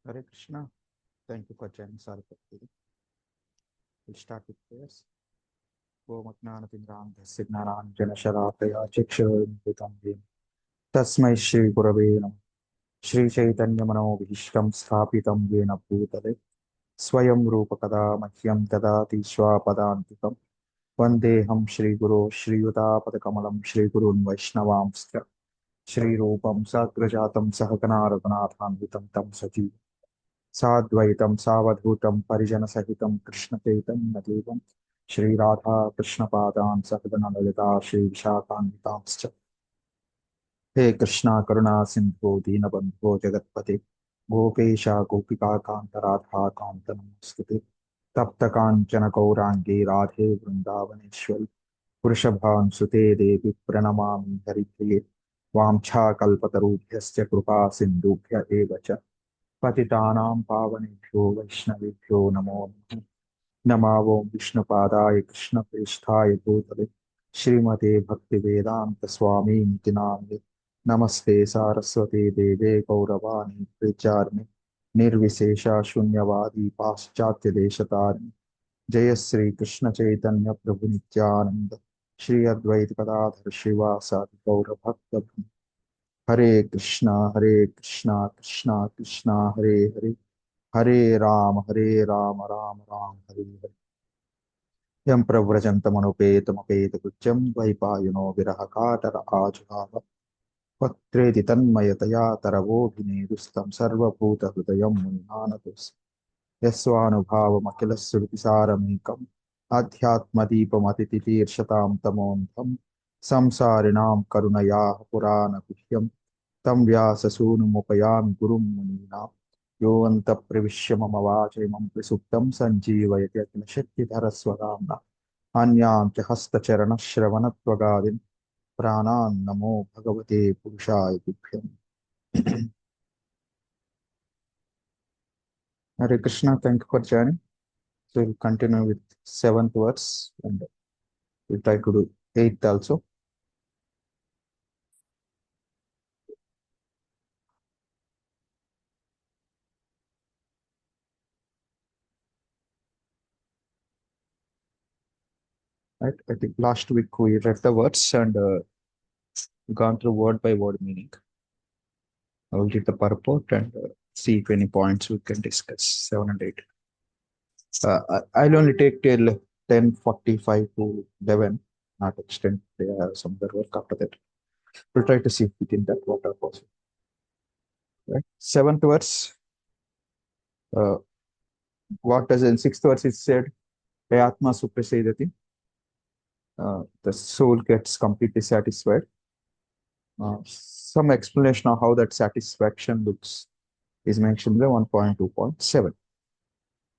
Hare Krishna. Thank you for joining Saripati. We'll start with prayers. Om Ajnanatindrandhasya Gnananjanashalakaya Chakshurunmilitam Yena Tasmai Shri Gurave Namah Shri Chaitanya Manobhishtam Sthapitam Yena Bhutale Swayam Rupa Kada Mahyam Dadati Swapadantikam Vandeham Shri Guru Shri Yudapadakamalam Shri Gurun Vaishnavamstra Shri Rupam Sagrajatam Sahakana Raghunathanvitam Tam Saji साद्वैतं सावधूतं परिजनसहितं कृष्णचैतन्यदेवं Shri Radha कृष्णपादान् सहगण Lalita श्रीविशाखान्वितांश्च हे कृष्णा करुणा सिन्धो दीनबन्धो जगत्पते गोपेश गोपिकान्त राधा कान्त नमोऽस्तुते तप्त काञ्चन गौराङ्गे राधे वृन्दावनेश्वरि वृषभानुसुते देवि प्रणमामि हरिप्रिये वाञ्छाकल्पतरुभ्यश्च कृपा सिन्धुभ्य एव च पतितानां पावनेभ्यो वैष्णवेभ्यो नमो नमः नमावो विष्णुपादाय कृष्णप्रेष्ठाय भूतले श्रीमते भक्तिवेदान्त स्वामी इति नाम्ने नमस्ते सारस्वते देवे गौरवाणी प्रचारिणे निर्विशेष शून्यवादी पाश्चात्य देशतारिणे जय श्री कृष्ण चैतन्य प्रभु नित्यानंद श्री अद्वैत गदाधर श्रीवासादि गौरभक्त हरे कृष्णा कृष्णा कृष्णा हरे हरे राम राम राम हरे हरे यं प्रव्रजन्तमनुपेतमपेतकृत्यं द्वैपायनो विरहकातर आजुहाव पत्रेति तन्मयतया तरवोऽभिनेदुस्तं सर्वभूतहृदयं मुनिमानतोऽस्मि यस्वानुभावमखिलश्रुतिसारमेकम् आध्यात्मदीपमतिथितीर्षतां तमोऽन्धं संसारिणां करुणयाः पुराणगुह्यं तं व्याससूनुमुपयामि गुरुं मुनीनां योऽन्तःप्रविश्य मम वाचैमं प्रसुप्तं सञ्जीवयति अखिलशक्तिधरस्वधाम्ना अन्यां च हस्तचरणश्रवणत्वगादीन् प्राणान् नमो भगवते पुरुषाय तुभ्यम् Hare Krishna, thank you for joining. So we'll continue with seventh verse and we'll try to do eighth also. Right? I think last week we read the words and gone through word by word meaning. I will read the purport and see if any points we can discuss. 7 and 8. I'll only take till 10:45 to 11, not extend. They have some other work after that. We'll try to see within that what are possible. Right? Seventh verse. Uh, what does in sixth verse it said? Atma suprasedati. The soul gets completely satisfied. Some explanation of how that satisfaction looks is mentioned in 1.2.7.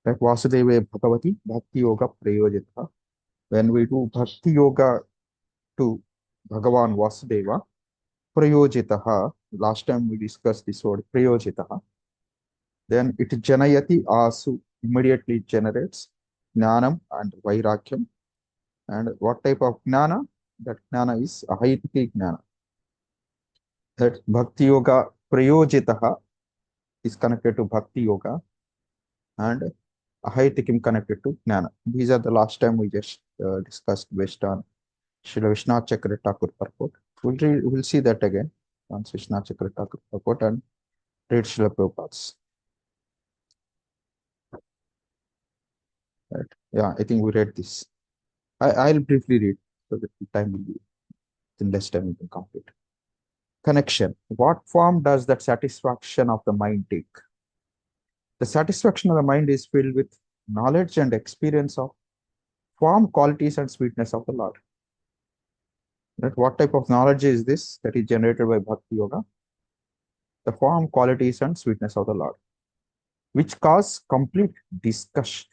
Like Vasudeva Bhagavati Bhakti Yoga Prayojita. When we do Bhakti Yoga to Bhagavan Vasudeva, Prayojitaha, last time we discussed this word Prayojitaha, then it Janayati Asu immediately generates Jnanam and Vairakyam. And what type of Jnana? That Jnana is Ahitiki Jnana. That Bhakti Yoga Prayojitaha is connected to Bhakti Yoga and Ahitikim connected to Jnana. These are the last time we just discussed based on Srila Vishnath Chakra Thakur purport. We'll see that again once Vishnath Chakra Thakur purport and read Srila Prabhupada's. Right. Yeah, I think we read this. I'll briefly read so that the time will be in less time we can complete. Connection. What form does that satisfaction of the mind take? The satisfaction of the mind is filled with knowledge and experience of form, qualities, and sweetness of the Lord. Right? What type of knowledge is this that is generated by Bhakti Yoga? The form, qualities, and sweetness of the Lord, which cause complete disgust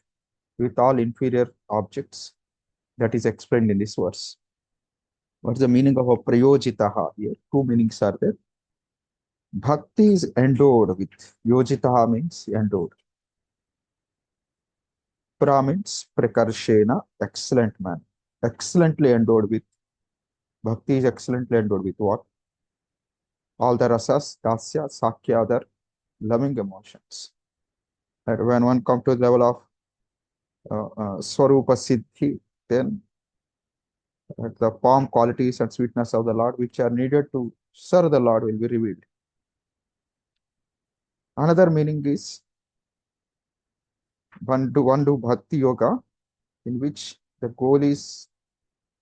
with all inferior objects that is explained in this verse. What's the meaning of a prayojitaha here? Two meanings are there. Bhakti is endowed with, yojitaha means endowed. Pra means prekarshena, excellent man. Excellently endowed with. Bhakti is excellently endowed with what? All the rasas, dasya, sakya, other loving emotions. And when one comes to the level of Swarupa Siddhi, then the form, qualities, and sweetness of the Lord, which are needed to serve the Lord, will be revealed. Another meaning is one do bhakti yoga, in which the goal is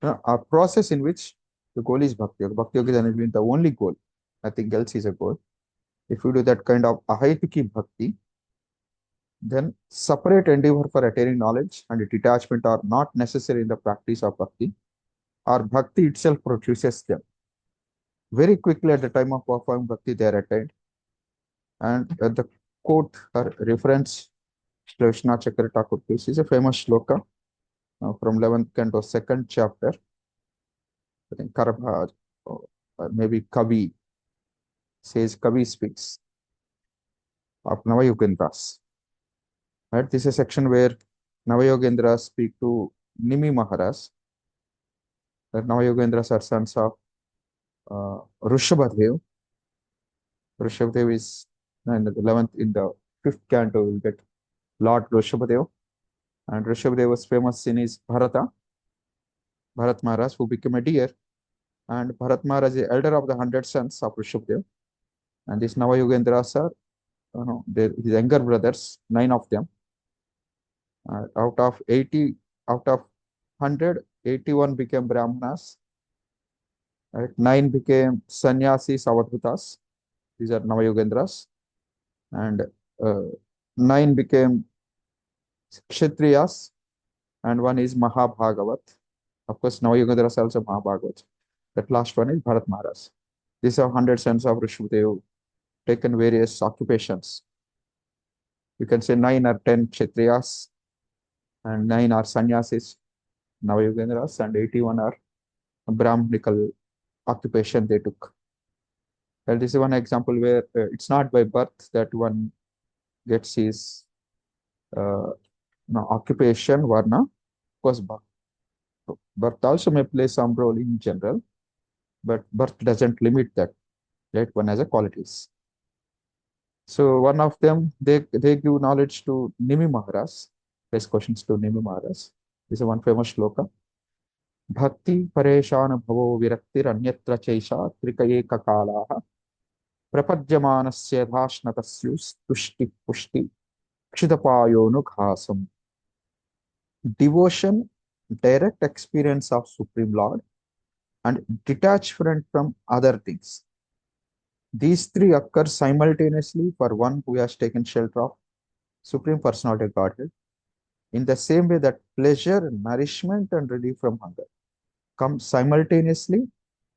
a process in which the goal is bhakti yoga. Bhakti yoga is the only goal. Nothing else is a goal. If you do that kind of ahaitiki bhakti, then separate endeavor for attaining knowledge and detachment are not necessary in the practice of bhakti, or bhakti itself produces them. Very quickly at the time of performing bhakti, they are attained. And the quote or reference Vishwanath Chakravarti Thakur gives is a famous shloka from 11th canto, second chapter. I think Karabha, or maybe Kavi says, Kavi speaks of Navayogendras. Right? This is a section where Navayogendras speak to Nimi Maharaj. The Navayogendras are sons of Rishabhadev. Rishabhadev is in the 11th, in the 5th canto, we'll get Lord Rishabhadev. And Rishabhadev was famous in his Bharata, Bharat Maharaj, who became a deer. And Bharat Maharaj is the elder of the 100 sons of Rishabhadev. And these Navayogendras are, his younger brothers, 9 of them. Out of 80, out of 100, 81 became Brahmanas. Right? 9 became Sannyasis, Avadhutas. These are Navayogendras. And 9 became Kshatriyas. And 1 is Mahabhagavat. Of course, Navayogendras are also Mahabhagavat. That last one is Bharat Maharaj. These are 100 sons of Rishabhadev, taken various occupations. You can say 9 or 10 Kshatriyas, and 9 are Sannyasis, Navayogendras, and 81 are Brahmanical occupation they took. Well, this is one example where it's not by birth that one gets his occupation, varna. Of course, birth also may play some role in general, but birth doesn't limit that. Right? One has a qualities. So one of them, they give knowledge to Nimi Maharaj, raise questions to Nimi Maharaj. This is one famous shloka. Bhakti pareshan bhavo viraktir anyatra chaisha trika eka kalaha prapadyamanasya dhashnatasyu tushti pushti kshidapayonu. Devotion, direct experience of Supreme Lord, and detachment from other things. These three occur simultaneously for one who has taken shelter of Supreme Personality of Godhead, in the same way that pleasure, nourishment, and relief from hunger come simultaneously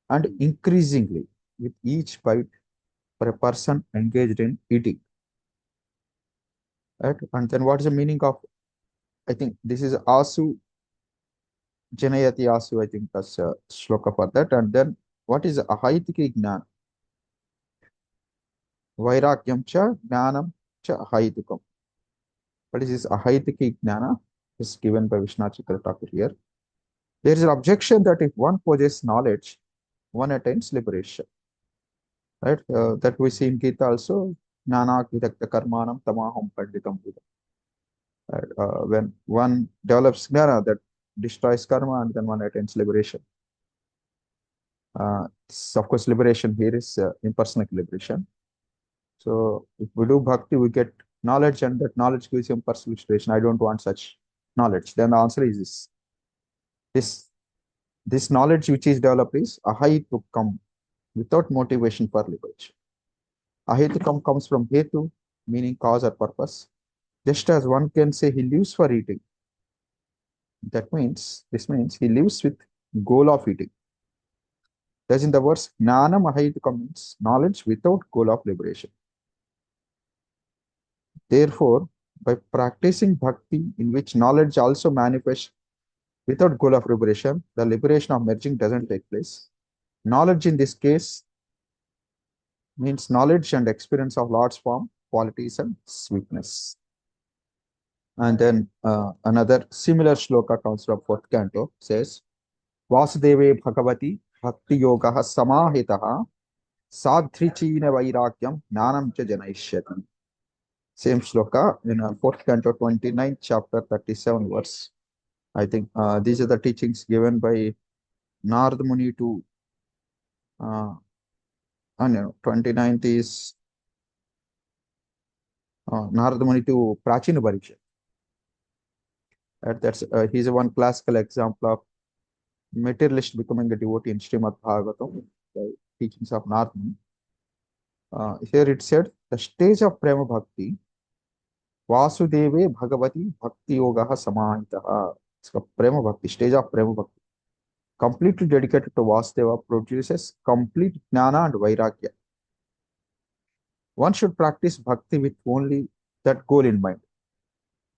and increasingly with each bite for a person engaged in eating. Right? And then what is the meaning of, I think this is Asu, Janayati Asu, I think that's a shloka for that. And then what is Ahaitiki Jnana? Vairakyam cha Jnanam cha Ahaitikam. What is this Ahaitiki Jnana? Is given by Vishwanath Chakravarti Thakur here. There is an objection that if one possesses knowledge, one attains liberation. Right? That we see in Gita also. Jnana vidakta karmanam tamaham panditam buddha. When one develops jnana, that destroys karma, and then one attains liberation. Of course, liberation here is impersonal liberation. So if we do bhakti, we get knowledge, and that knowledge gives impersonal liberation. I don't want such knowledge. Then the answer is this. This knowledge which is developed is ahaitukam, without motivation for liberation. Ahaitukam comes from hetu, meaning cause or purpose. Just as one can say he lives for eating, this means he lives with goal of eating. Thus in the words, Jnanam ahaitukam means knowledge without goal of liberation. Therefore, by practicing bhakti, in which knowledge also manifests without goal of liberation, the liberation of merging doesn't take place. Knowledge in this case means knowledge and experience of Lord's form, qualities, and sweetness. And then another similar shloka comes from 4th canto, says, Vasudeve Bhagavati Bhakti Yoga Samahitaha Sadhrichina Vairakyam Jnanam Cha Janaishyati. Same shloka in 4th canto, 29th chapter, 37 verse. I think these are the teachings given by Narad Muni to, and 29th is Narad Muni to Prachina Parikshit. That's he's one classical example of materialist becoming a devotee in Srimad Bhagavatam, the teachings of Narad Muni. Here it said, the stage of Prema Bhakti, Vasudeve Bhagavati Bhakti Yoga Samahitaha. Prema Bhakti, stage of Prema Bhakti, completely dedicated to Vasudeva, produces complete jnana and vairagya. One should practice bhakti with only that goal in mind.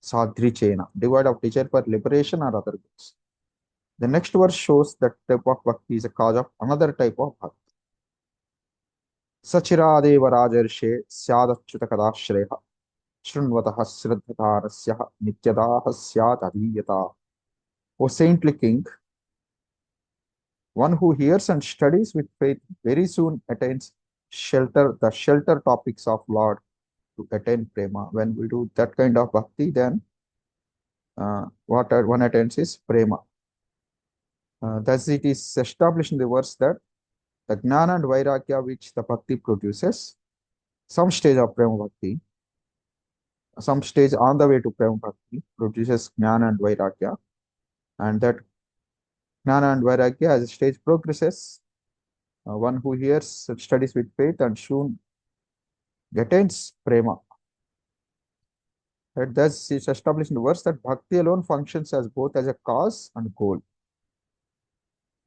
Sadhri Chena, devoid of desire for liberation or other goals. The next verse shows that type of bhakti is a cause of another type of bhakti. Sachiradeva Rajarshe Syadachyuta Kadashreha Shrunvataha Sraddhatarasya Nityadaha Syat Adhiyata. O saintly king, one who hears and studies with faith very soon attains the shelter topics of Lord to attain prema. When we do that kind of bhakti, then what one attains is prema. Thus it is established in the verse that the jnana and vairagya which the bhakti produces, some stage of prema bhakti, some stage on the way to prema bhakti produces jnana and vairagya, and that jnana and vairagya as the stage progresses, one who hears and studies with faith and soon attains prema. Right? Thus it's established in the verse that bhakti alone functions as both as a cause and goal,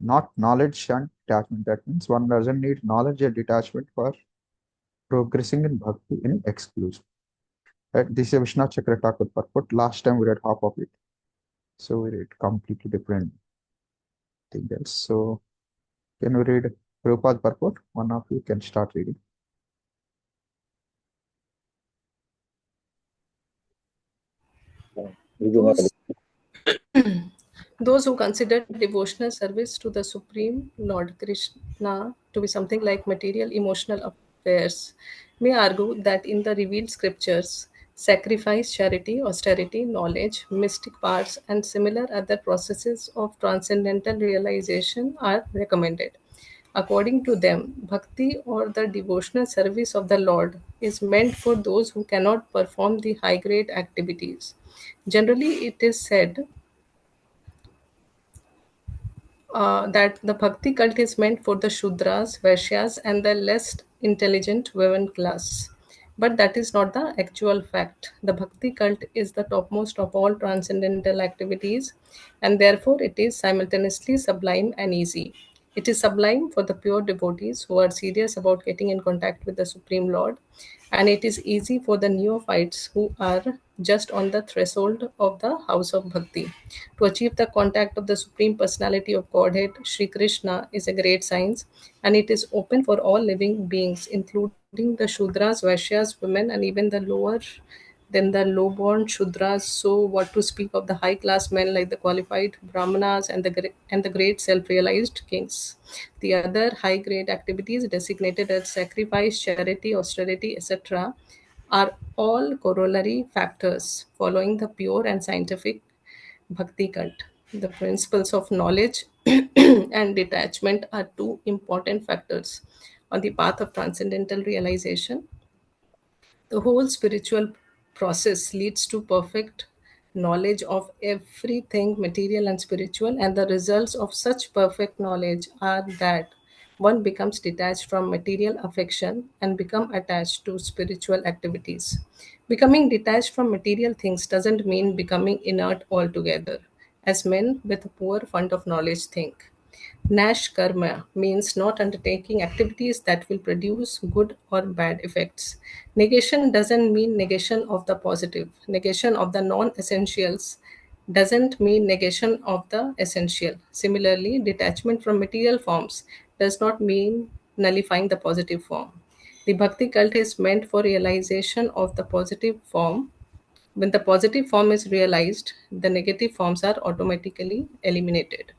not knowledge and detachment. That means one doesn't need knowledge and detachment for progressing in bhakti in exclusion. Right? This is Vishnu Chakra Thakur purport. Last time we read half of it, so we read completely different thing else. So can we read Prabhupada purport? One of you can start reading. Those, those who consider devotional service to the Supreme Lord Krishna to be something like material emotional affairs may argue that in the revealed scriptures, sacrifice, charity, austerity, knowledge, mystic parts, and similar other processes of transcendental realization are recommended. According to them, bhakti or the devotional service of the Lord is meant for those who cannot perform the high grade activities. Generally, it is said that the bhakti cult is meant for the Shudras, Vaishyas, and the less intelligent women class. But that is not the actual fact. The bhakti cult is the topmost of all transcendental activities, and therefore it is simultaneously sublime and easy. It is sublime for the pure devotees who are serious about getting in contact with the Supreme Lord, and it is easy for the neophytes who are just on the threshold of the house of bhakti. To achieve the contact of the Supreme Personality of Godhead, Sri Krishna, is a great science, and it is open for all living beings, including the Shudras, Vaishyas, women, and even the lower than the low-born Shudras. So, what to speak of the high-class men like the qualified Brahmanas and the great self-realized kings? The other high-grade activities designated as sacrifice, charity, austerity, etc., are all corollary factors following the pure and scientific bhakti cult. The principles of knowledge and detachment are two important factors on the path of transcendental realization. The whole spiritual process leads to perfect knowledge of everything material and spiritual, and the results of such perfect knowledge are that one becomes detached from material affection and become attached to spiritual activities. Becoming detached from material things doesn't mean becoming inert altogether, as men with a poor fund of knowledge think. Nash karma means not undertaking activities that will produce good or bad effects. Negation doesn't mean negation of the positive. Negation of the non essentials doesn't mean negation of the essential. Similarly, detachment from material forms does not mean nullifying the positive form. The bhakti cult is meant for realization of the positive form. When the positive form is realized, the negative forms are automatically eliminated.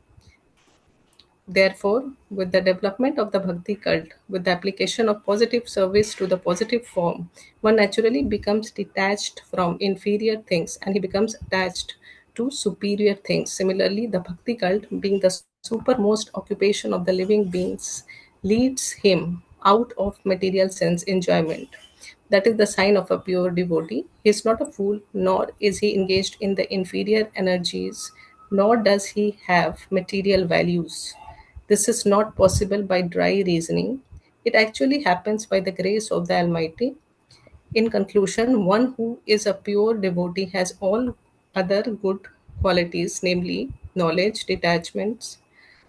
Therefore, with the development of the Bhakti cult, with the application of positive service to the positive form, one naturally becomes detached from inferior things and he becomes attached to superior things. Similarly, the Bhakti cult, being the supermost occupation of the living beings, leads him out of material sense enjoyment. That is the sign of a pure devotee. He is not a fool, nor is he engaged in the inferior energies, nor does he have material values. This is not possible by dry reasoning. It actually happens by the grace of the Almighty. In conclusion, one who is a pure devotee has all other good qualities, namely knowledge, detachments,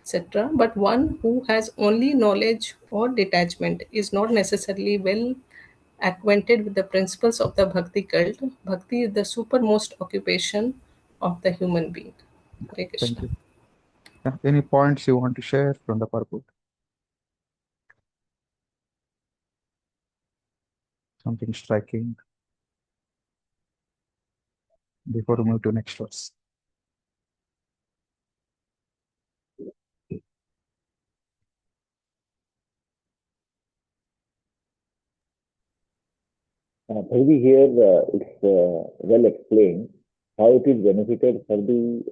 etc. But one who has only knowledge or detachment is not necessarily well acquainted with the principles of the Bhakti cult. Bhakti is the supermost occupation of the human being. Hare Thank Krishna. you. Yeah, any points you want to share from the purport? Something striking before we move to next verse. Maybe here it's well explained how it is benefited for the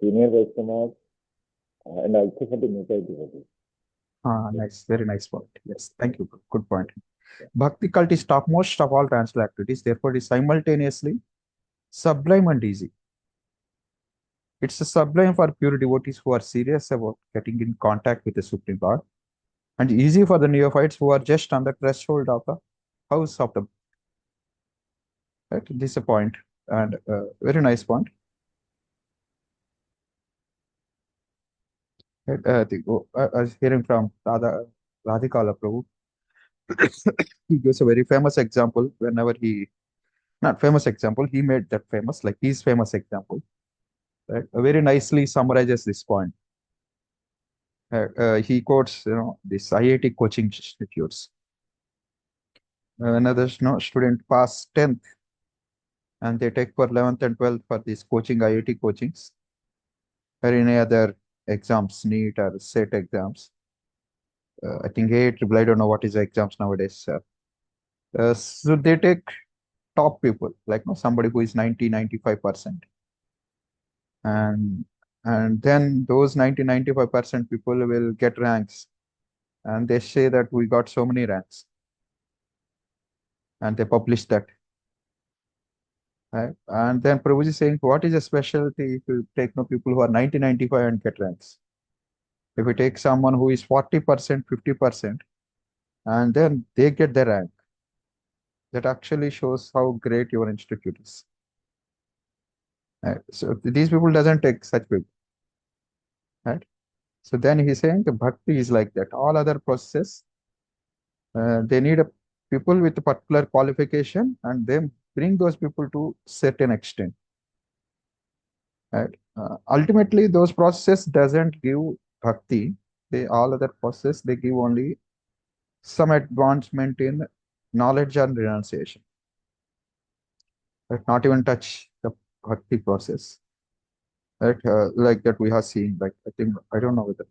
senior Vaishnavas and also for the native devotees. Nice, very nice point. Yes, thank you. Good point. Bhakti cult is topmost of all transcendental activities, therefore, it is simultaneously sublime and easy. It's a sublime for pure devotees who are serious about getting in contact with the Supreme Lord, and easy for the neophytes who are just on the threshold of the house of the. Right? This is a point, and very nice point. Right? I was hearing from Radhikala Prabhu. He gives a very famous example whenever not famous example, he made that famous, like his famous example. Right? Very nicely summarizes this point. He quotes, this IIT coaching institutes. Another student pass 10th and they take for 11th and 12th for these coaching IIT coachings or any other exams, NEET or SET exams. I think I don't know what is the exams nowadays. So they take top people, like somebody who is 95%. And then those 95% people will get ranks. And they say that we got so many ranks. And they publish that. Right? And then Prabhuji is saying, what is a specialty if you take people who are 95 and get ranks? If you take someone who is 40%, 50%, and then they get the rank, that actually shows how great your institute is. Right? So these people doesn't take such people. Right? So then he's saying the bhakti is like that. All other processes, they need people with a particular qualification and then bring those people to certain extent. Right? Ultimately, those processes doesn't give bhakti. They all other processes they give only some advancement in knowledge and renunciation. Right? Not even touch the bhakti process. Right? Like that we have seen. Like I think I don't know whether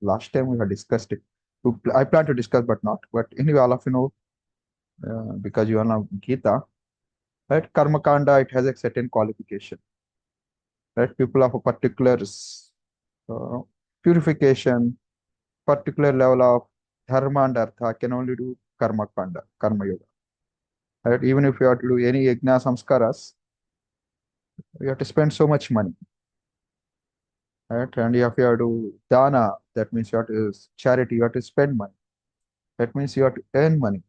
last time we had discussed it. I plan to discuss, but not. But anyway, all of you know, because you are now Gita, right? Karma Kanda, it has a certain qualification. Right? People of a particular uh, purification, particular level of dharma and artha can only do karma kanda, karma yoga. Right? Even if you have to do any yajna samskaras, you have to spend so much money. Right? And if you have to do dana, that means you have to charity, you have to spend money. That means you have to earn money.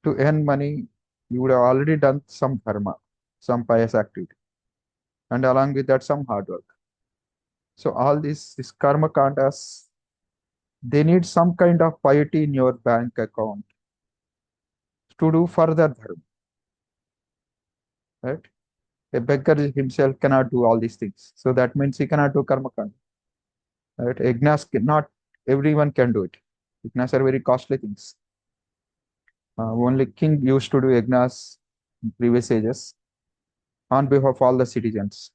To earn money, you would have already done some dharma, some pious activity, and along with that, some hard work. So all these karma kandas, they need some kind of piety in your bank account to do further dharma. Right? A beggar himself cannot do all these things. So that means he cannot do karma kanda. Right? Yajnas, not everyone can do it. Yajnas are very costly things. Only king used to do yajnas in previous ages on behalf of all the citizens.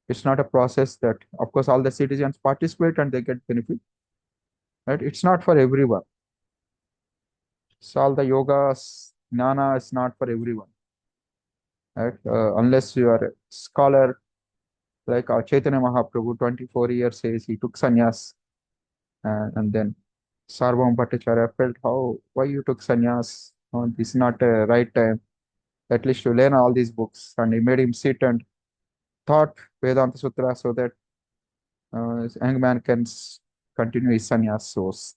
It's not a process that, of course, all the citizens participate and they get benefit. Right? It's not for everyone. So all the yogas, jnana is not for everyone. Right? Unless you are a scholar, like Chaitanya Mahaprabhu, 24 years says he took sannyas, and then Sarvam Bhattacharya felt, why you took sannyas? Oh, this is not a right time. At least to learn all these books. And he made him sit and thought Vedanta Sutra so that this young man can continue his sannyas source.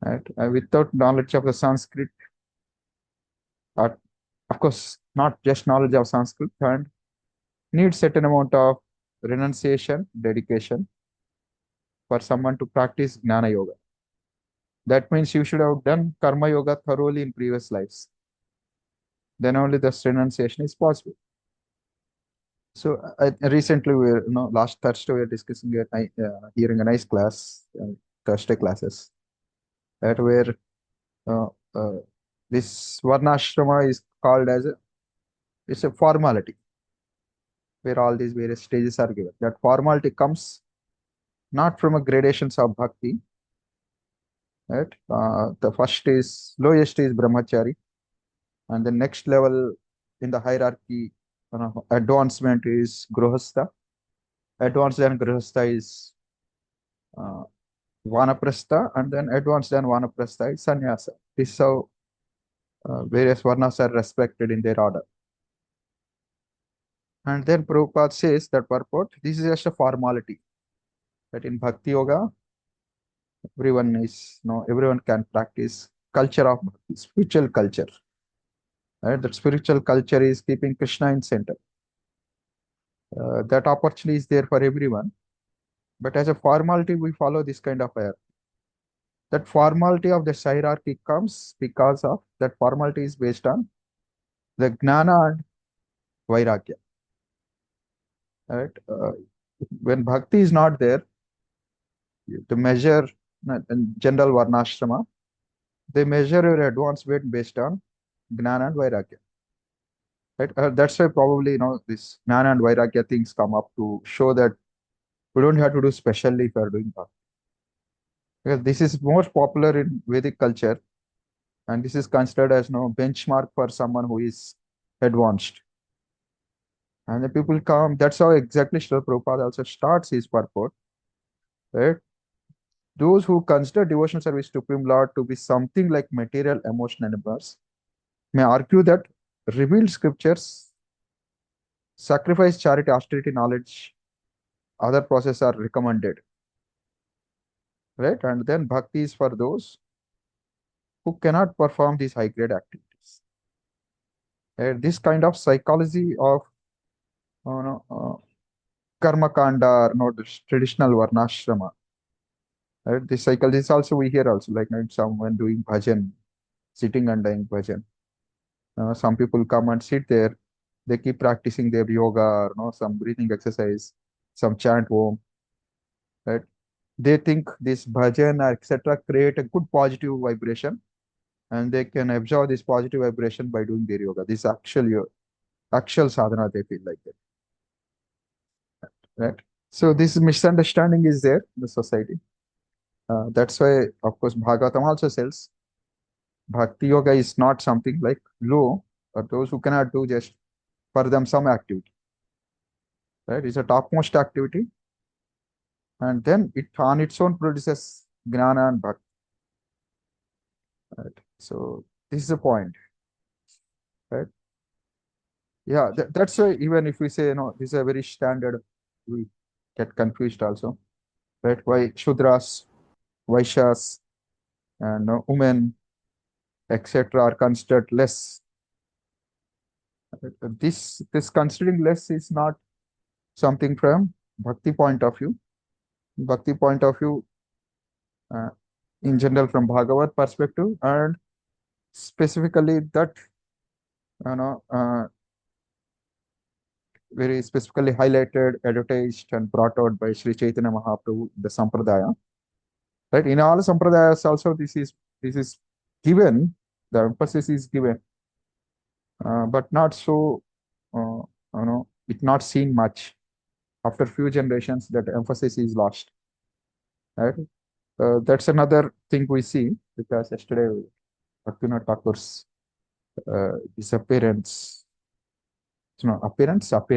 Right? Without knowledge of the Sanskrit, uh, of course, not just knowledge of Sanskrit, and need certain amount of renunciation, dedication for someone to practice Jnana Yoga. That means you should have done Karma Yoga thoroughly in previous lives. Then only the renunciation is possible. So recently, last Thursday we were discussing hearing a nice class, Thursday classes, at where uh, uh, this Varnashrama is called as it's a formality, where all these various stages are given. That formality comes not from a gradations of bhakti, right? The first is lowest is brahmachari, and the next level in the hierarchy, advancement is grihastha. Advanced than grihastha is uh, vanaprastha, and then advanced than vanaprastha is sannyasa. This is how various varnas are respected in their order. And then Prabhupada says that purport, this is just a formality. That in Bhakti Yoga, everyone can practice culture of bhakti, spiritual culture. Right? That spiritual culture is keeping Krishna in center. That opportunity is there for everyone. But as a formality, we follow this kind of hierarchy. That formality of the hierarchy comes because of that formality is based on the jnana and vairagya. Right? When bhakti is not there, to measure in general varnashrama, they measure your advanced weight based on jnana and vairagya. Right? That's why probably this jnana and vairagya things come up to show that we don't have to do specially if we are doing bhakti. Because this is more popular in Vedic culture, and this is considered as benchmark for someone who is advanced. And the people come. That's how exactly Srila Prabhupada also starts his purport. Right? Those who consider devotional service to Supreme Lord to be something like material emotion enablers may argue that revealed scriptures, sacrifice, charity, austerity, knowledge, other processes are recommended. Right? And then bhakti is for those who cannot perform these high grade activities. Right? This kind of psychology of karma kanda, or this traditional varnashrama. Right? This cycle is also we hear also like someone doing bhajan, sitting and doing bhajan. Some people come and sit there. They keep practicing their yoga, or some breathing exercise, some chant om. Right? They think this bhajan, etc., create a good positive vibration, and they can absorb this positive vibration by doing their yoga. This actual sadhana they feel like that. Right? So this misunderstanding is there in the society. That's why, of course, Bhagavatam also says Bhakti Yoga is not something like low, or those who cannot do just for them some activity. Right? It's a topmost activity, and then it on its own produces Gnana and Bhakti. Right? So this is the point. Right? Yeah, that's why even if we say this is a very standard, we get confused also. Right? Why Shudras, Vaishyas, and women, etc., are considered less. This considering less is not something from bhakti point of view. Bhakti point of view, uh, in general from Bhagavat perspective, and specifically that very specifically highlighted, advertised, and brought out by Sri Chaitanya Mahaprabhu, the Sampradaya. Right? In all Sampradayas also this is given, the emphasis is given, but not so, it's not seen much. after few generations, that emphasis is lost. Right? That's another thing we see, because yesterday Bhaktivinoda Thakur's disappearance, no, appearance, at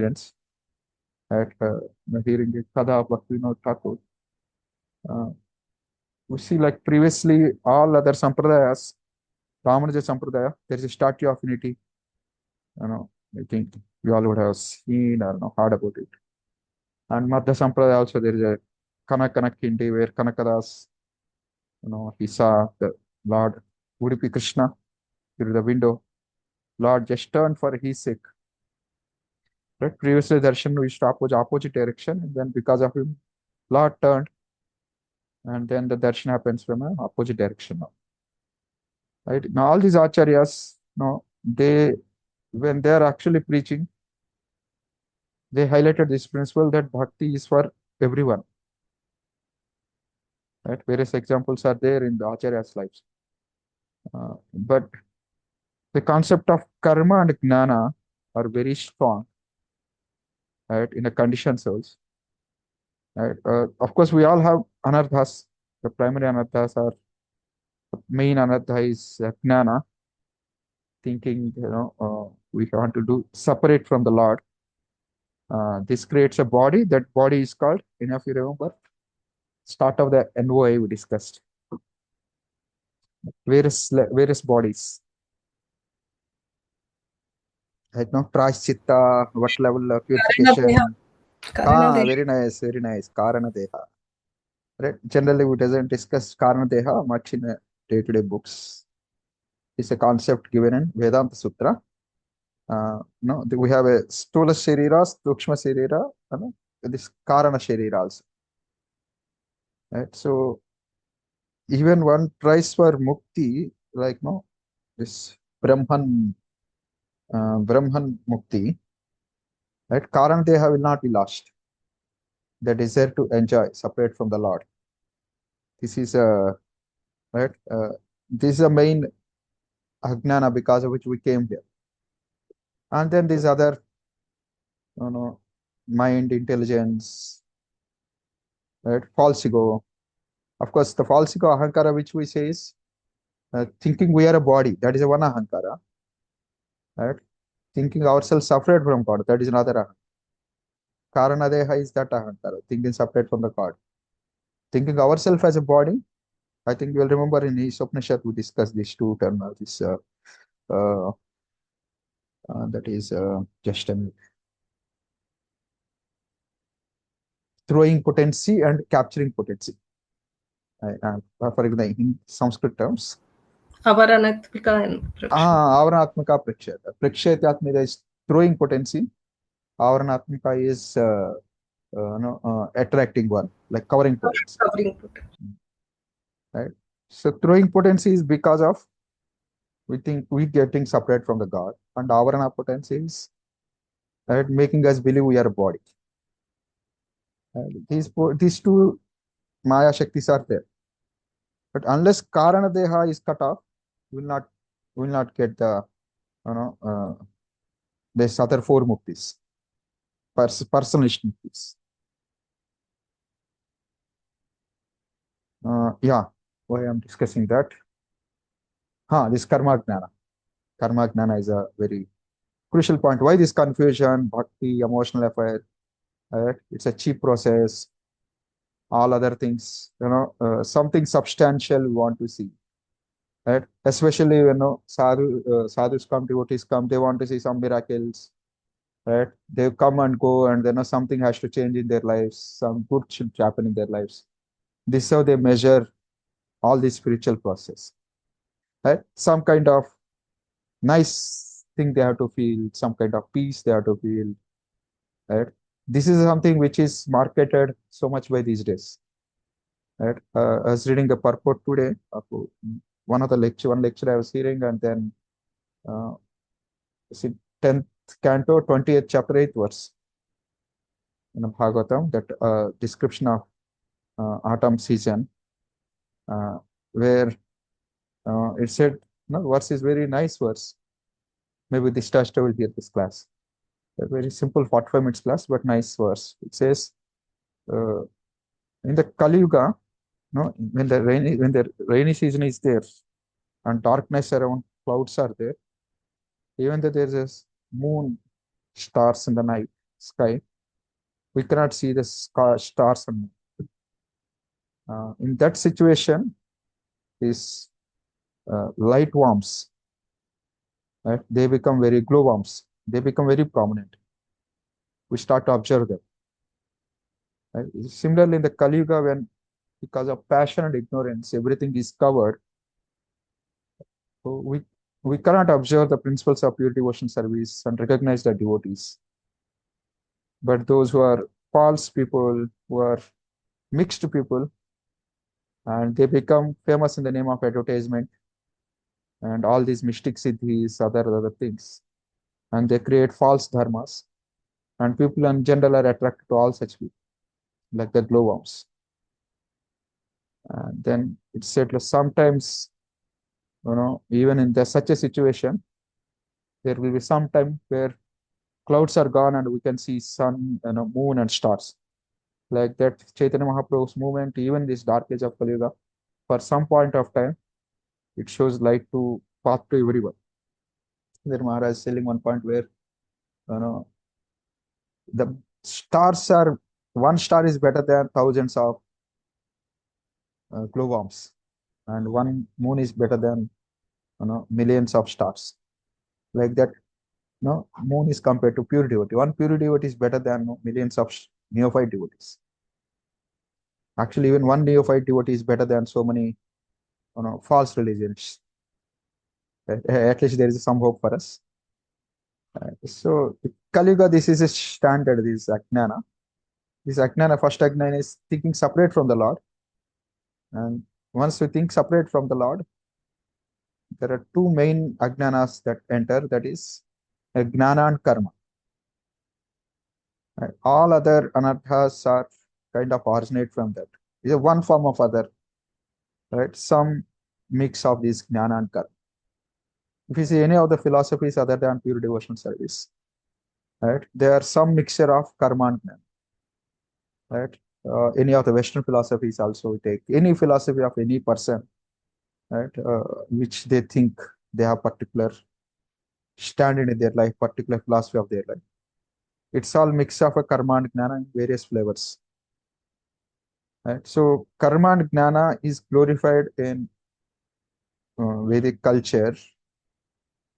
hearing the Kada of Bhaktivinoda Thakur. We see, like previously, all other sampradayas, Ramanuja Sampradaya, there is a statue of unity. I think we all would have seen or heard about it. And Madhya Sampradaya also, there is a Kanak Kindi, where Kanakadas, he saw the Lord Udupi Krishna through the window. Lord just turned for his sake. Right? Previously, Darshan used to opposite direction, and then because of him, Lord turned, and then the darshan happens from an opposite direction now. Right? Now, all these acharyas, when they are actually preaching, they highlighted this principle that bhakti is for everyone. Right? Various examples are there in the acharyas' lives. But the concept of karma and gnana are very strong, right, in the conditioned souls. Right? Of course, we all have anarthas. The primary anarthas are, main anartha is gnana, thinking, we want to do separate from the Lord. This creates a body. That body is called, if you remember, start of the NOI we discussed. Various bodies. Right now, prashchitta, what level of purification. Karanadeha. Very nice, very nice. Karanadeha. Right? Generally, we doesn't discuss Karanadeha much in day-to-day books. It's a concept given in Vedanta Sutra. We have a Stula Sharira, Sukshma Sharira, this Karana Sharira also. Right? So, even one tries for mukti, like this Brahman mukti, right? Karana Deha will not be lost. The desire to enjoy, separate from the Lord. This is right. This is the main ajnana because of which we came here. And then these other, mind, intelligence, right? False ego. Of course, the false ego, ahankara, which we say is thinking we are a body. That is a one ahankara. Right? Thinking ourselves separate from God. That is another ahankara. Karanadeha is that ahankara, thinking separate from the God. Thinking ourselves as a body. I think you will remember in Isopnishat we discussed these two terms. That is just a minute. Throwing potency and capturing potency. For example, in Sanskrit terms. Avaranatmika and Avaranatmika Praksheta. Prakshetyatmika is throwing potency. Avaranatmika is attracting one, like covering potency. Right? So throwing potency is because of we think we getting separate from the God, and avarana potency is right, making us believe we are a body. These two Maya Shaktis are there. But unless Karana Deha is cut off, we will not get the this other four muktis. Personalist muktis. Yeah, why I'm discussing that. This karma gnana. Karma gnana is a very crucial point. Why this confusion, bhakti, emotional affair? It's a cheap process. All other things, something substantial we want to see. Right? Especially when sadhus come, devotees come, they want to see some miracles. Right? They come and go, and then something has to change in their lives. Some good should happen in their lives. This is how they measure all this spiritual process. Right? Some kind of nice thing they have to feel, some kind of peace they have to feel. Right? This is something which is marketed so much by these days. Right? I was reading the purport today. One lecture I was hearing, and then 10th canto, 20th chapter, 8th verse in Bhagavatam, that description of autumn season, where it said, verse is very nice verse. Maybe the Stashta will hear this class. A very simple 45 minutes class, but nice verse. It says, in the Kali Yuga, no, when the rainy season is there and darkness around clouds are there, even though there's a moon, stars in the night sky, we cannot see the stars and moon. In that situation, these light worms, right? They become very glowworms. They become very prominent. We start to observe them. Right? Similarly, in the Kali Yuga, when because of passion and ignorance, everything is covered. So we cannot observe the principles of pure devotion service and recognize the devotees. But those who are false people, who are mixed people, and they become famous in the name of advertisement and all these mystic siddhis, other things, and they create false dharmas, and people in general are attracted to all such people, like the glowworms. And then it's said like sometimes, even in such a situation, there will be some time where clouds are gone and we can see sun, moon and stars. Like that Chaitanya Mahaprabhu's movement, even this dark age of Kali Yuga, for some point of time, it shows light to path to everyone. Then Maharaj is telling one point where, the stars are, one star is better than thousands of glowworms, and one moon is better than, millions of stars. Like that, moon is compared to pure devotee. One pure devotee is better than millions of neophyte devotees. Actually, even one neophyte devotee is better than so many, false religions. At least there is some hope for us. So Kali Yuga, this is a standard. This Ajnana. This Ajnana, first Ajnana is thinking separate from the Lord. And once we think separate from the Lord, there are two main Ajnanas that enter. That is Jnana and Karma. Right? All other anarthas are kind of originate from that. It's one form of other, right? Some mix of these Jnana and Karma. If you see any of the philosophies other than pure devotional service, right, there are some mixture of Karma and Jnana, right? Any of the Western philosophies also take any philosophy of any person, right, which they think they have particular standard in their life, particular philosophy of their life. It's all mix of a karma and jnana in various flavors. Right? So karma and jnana is glorified in Vedic culture,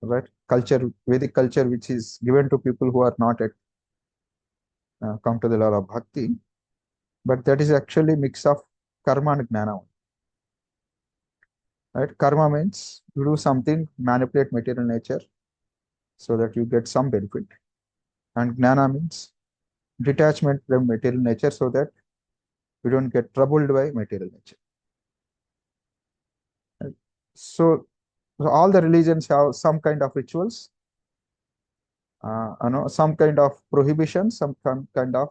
right? Vedic culture, which is given to people who are not yet come to the level of bhakti, but that is actually mix of karma and jnana. Right? Karma means you do something, manipulate material nature so that you get some benefit, and jnana means detachment from material nature so that we don't get troubled by material nature. Right? So all the religions have some kind of rituals, some kind of prohibition, some kind of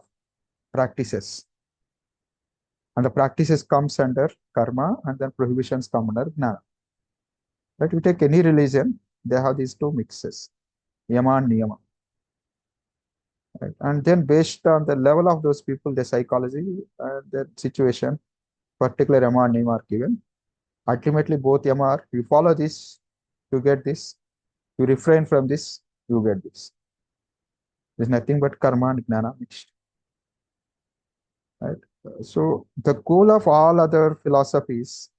practices, and the practices comes under karma, and then prohibitions come under jnana. Right? You take any religion, they have these two mixes, yama and niyama. Right? And then based on the level of those people, the psychology and their situation, particular yama and niyama are given. Ultimately, both yama are, you follow this, you get this, you refrain from this, you get this. There's nothing but karma and jnana mixed. Right? So the goal of all other philosophies,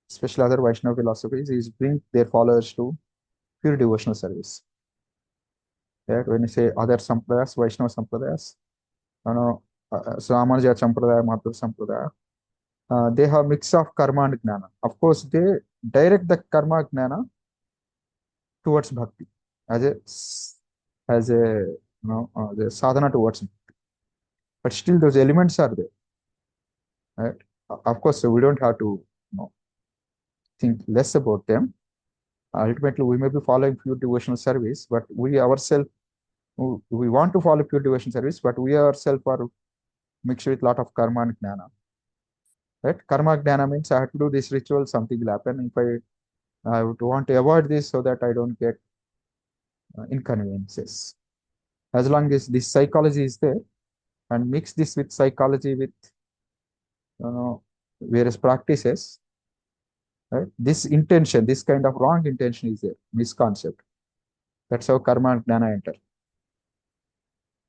especially other Vaishnava philosophies, is bring their followers to pure devotional service. Right? When you say other sampradayas, Vaishnava sampradayas, so Ramanuja Sampradaya, Madhva Sampradaya, they have mix of karma and jnana. Of course, they direct the karma jnana towards bhakti as a the sadhana towards bhakti. But still those elements are there. Right? Of course, so we don't have to think less about them. Ultimately, we may be following pure devotional service, but we ourselves, we want to follow pure devotional service, but we ourselves are mixed with a lot of karma and jnana. Right? Karma jnana means I have to do this ritual, something will happen. If I would want to avoid this so that I don't get inconveniences. as long as this psychology is there, and mix this with psychology with various practices, right? This intention, this kind of wrong intention is there, misconcept. That's how karma and jnana enter.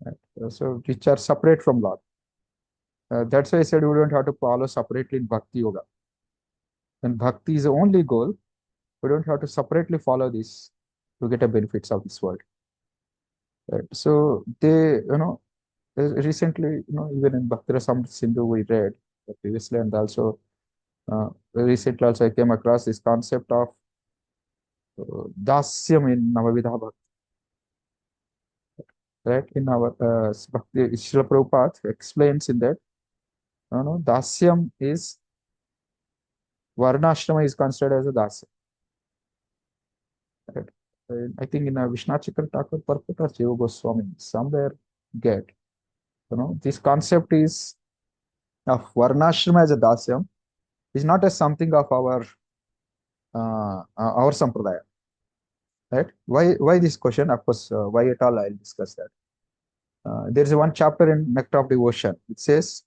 Right? So which are separate from Lord. That's why I said we don't have to follow separately in bhakti yoga. When bhakti is the only goal, we don't have to separately follow this to get the benefits of this world. Right? So they, recently, even in Bhakti Rasamrita Sindhu we read previously, and also recently also I came across this concept of dasyam in Navavidha Bhakti. Right? In our Bhakti, Srila Prabhupada explains in that, dasyam is, varnashrama is considered as a dasyam. Right? I think in a Vishnachakra Thakur purport or Jiva Goswami, somewhere get, this concept is of varnashrama as a dasyam is not as something of our sampradaya. Right? Why this question? Of course, why at all? I'll discuss that. There is one chapter in Nectar of Devotion. It says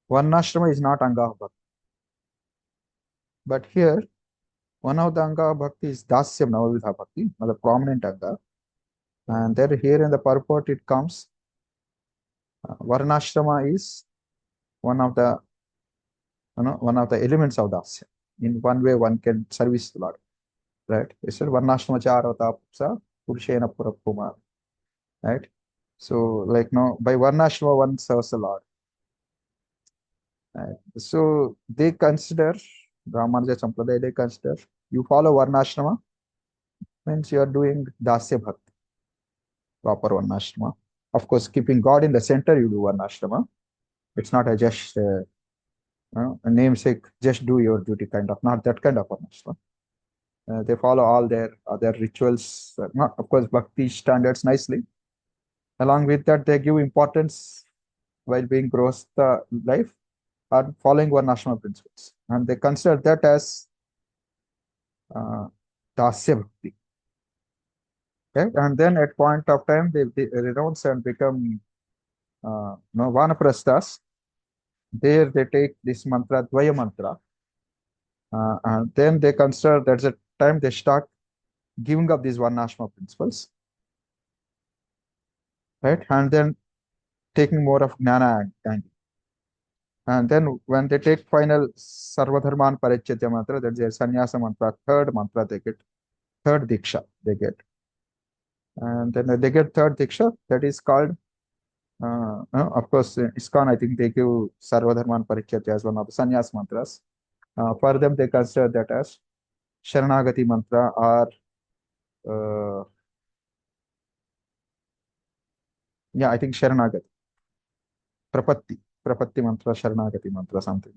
varnashrama is not anga of bhakti, but here one of the anga of bhakti is dasyam navavidha bhakti, the prominent anga, and there here in the purport it comes varnashrama is one of the elements of dasya. In one way, one can service the Lord. Right? It said varnashrama charvatapsa purushena purapuma. Right? So, like by varnashrama one serves the Lord. Right? So they consider, Ramanuja Sampradaya, they consider you follow varnashrama means you are doing dasya bhakti, proper varnashrama. Of course, keeping God in the center, you do varnashrama. It's not a just a namesake, just do your duty kind of, not that kind of varnashrama. They follow all their other rituals, of course, bhakti standards nicely. Along with that, they give importance while being gross the life are following varnashrama principles, and they consider that as dasya bhakti. Okay, and then at point of time they renounce and become vanaprasthas. There they take this mantra, dvaya mantra, and then they consider that's the time they start giving up these varnashrama principles, right? And then taking more of jnana angle. And then when they take final sarvadharman parityajya mantra, that's their sannyasa mantra, third mantra they get, third diksha they get. And then they get third diksha, that is called, of course, ISKCON, I think they give sarvadharman parityajya as one of the sannyas mantras. For them, they consider that as Sharanagati mantra or I think Sharanagati. Prapatti mantra, Sharanagati mantra, something.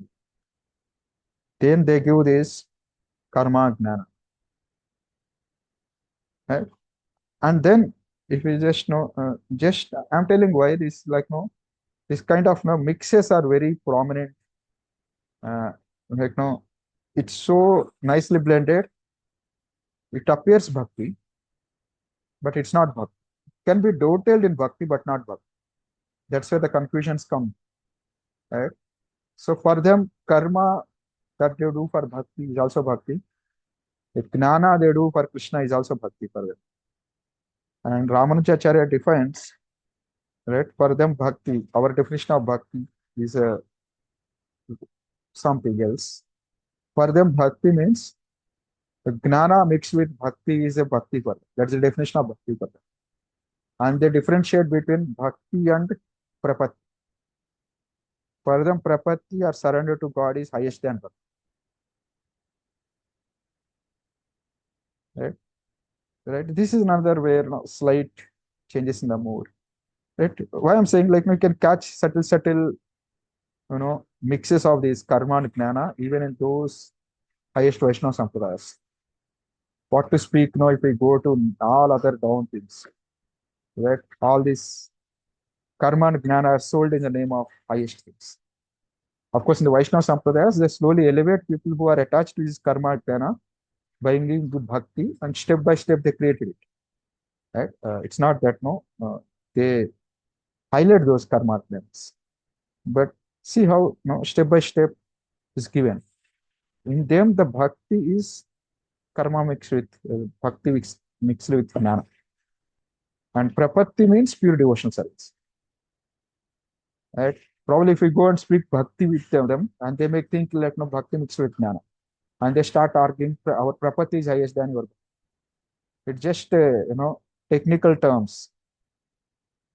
Then they give this karma jnana. Right? And then if we just know, I'm telling why this this kind of mixes are very prominent. It's so nicely blended. It appears bhakti, but it's not bhakti. It can be dovetailed in bhakti, but not bhakti. That's where the confusions come. Right? So for them, karma that they do for bhakti is also bhakti. The jnana they do for Krishna is also bhakti for them. And Ramanujacharya defines, right, for them bhakti, our definition of bhakti is something else. For them, bhakti means jnana mixed with bhakti is a bhakti for them. That's the definition of bhakti for them. And they differentiate between bhakti and prapatti. For them, prapatti or surrender to God is highest than bhakti. Right? Right? This is another where slight changes in the mood. Right? Why I'm saying you can catch subtle, mixes of these karma and jnana even in those highest Vaishnava sampradayas. What to speak now if we go to all other down things, right? All these karma and jnana are sold in the name of highest things. Of course, in the Vaishnava sampradayas, they slowly elevate people who are attached to this karma and jnana by giving good bhakti, and step by step they created it. Right? It's not that they highlight those karma elements. But see how step by step is given. In them, the bhakti is karma mixed with bhakti mixed with jnana. And prapatti means pure devotional service. Right? Probably if we go and speak bhakti with them, and they may think like no bhakti mixed with jnana, and they start arguing our prapatti is highest than your. It's just technical terms,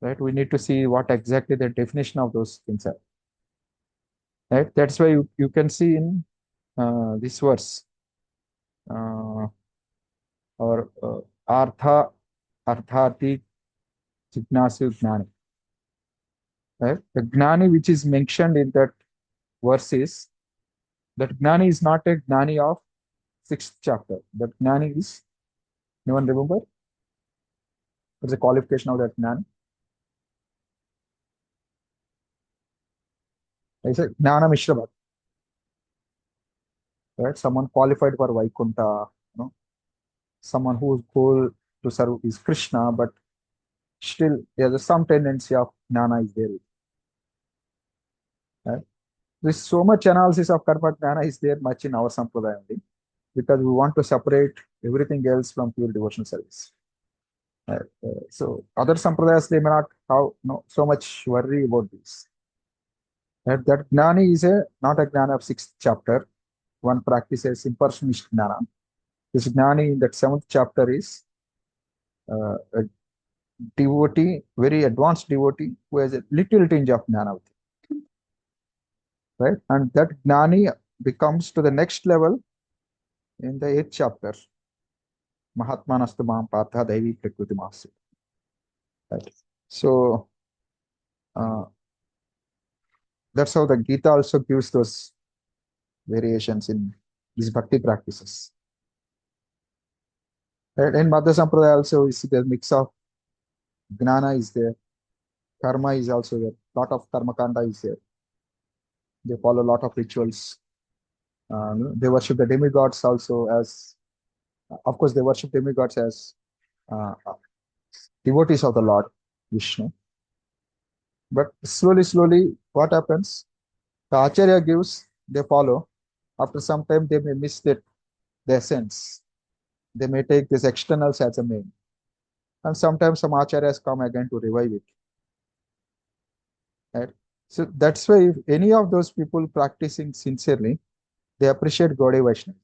right? We need to see what exactly the definition of those things are. Right? That's why you can see in this verse or artha arthati jignasu gnani. Right? The gnani which is mentioned in that verse is that gnani is not a gnani of 6th chapter. That gnani is, anyone remember? What's the qualification of that gnani? I said gnana mishra bhakti. Right? Someone qualified for Vaikuntha, someone whose goal to serve is Krishna, but still there's some tendency of gnana is there. Right? There's so much analysis of karma gnana is there much in our sampradaya only, because we want to separate everything else from pure devotional service. Right? So other sampradayas, they may not have so much worry about this. Right? That gnani is not a gnana of 6th chapter. One practices impersonist gnana. This gnani in that 7th chapter is a devotee, very advanced devotee who has a little tinge of gnana. Right? And that gnani becomes to the next level in the 8th chapter. Mahatmanastu Mam Partha Devi Prakriti Masi. Right? So that's how the Gita also gives those variations in these bhakti practices. Right? In Madhya Sampradaya also we see the mix of gnana is there, karma is also there, lot of karma kanda is there. They follow a lot of rituals. They worship the demigods also as, of course, they worship demigods as devotees of the Lord Vishnu. But slowly, what happens? The Acharya gives, they follow. After some time, they may miss the essence. They may take these externals as a main. And sometimes some Acharyas come again to revive it. Right? So that's why if any of those people practicing sincerely, they appreciate Gaudiya Vaishnava.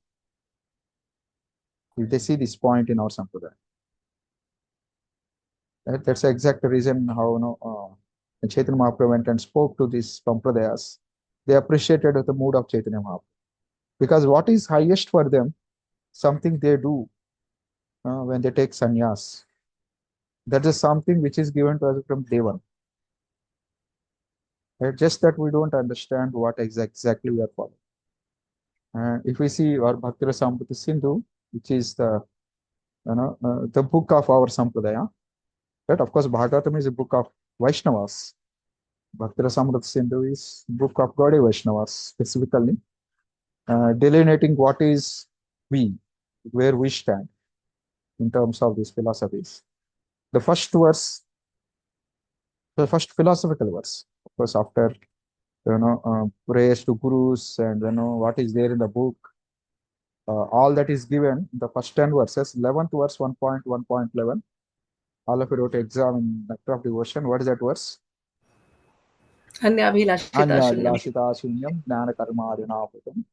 If they see this point in our Sampradaya. Right? That's the exact reason how Chaitanya Mahaprabhu went and spoke to these Sampradayas. They appreciated the mood of Chaitanya Mahaprabhu. Because what is highest for them, something they do when they take sannyas. That is something which is given to us from Devan. Right? Just that we don't understand what exactly we are following. If we see our Bhakti Rasamrita Sindhu, which is the book of our Sampradaya, right? Of course, Bhagavatam is a book of Vaishnavas. Bhakti Rasamrita Sindhu is book of Gaudiya Vaishnavas, specifically delineating what is we, where we stand in terms of these philosophies. The first verse, the first philosophical verse, of course, after prayers to gurus and what is there in the book, all that is given, the first 10 verses, 11th verse 1.1.11. All of you wrote exam in Nectar of Devotion. What is that verse? Anyabhilashita shunyam. Anyabhilashita shunyam jnana karmadinaputam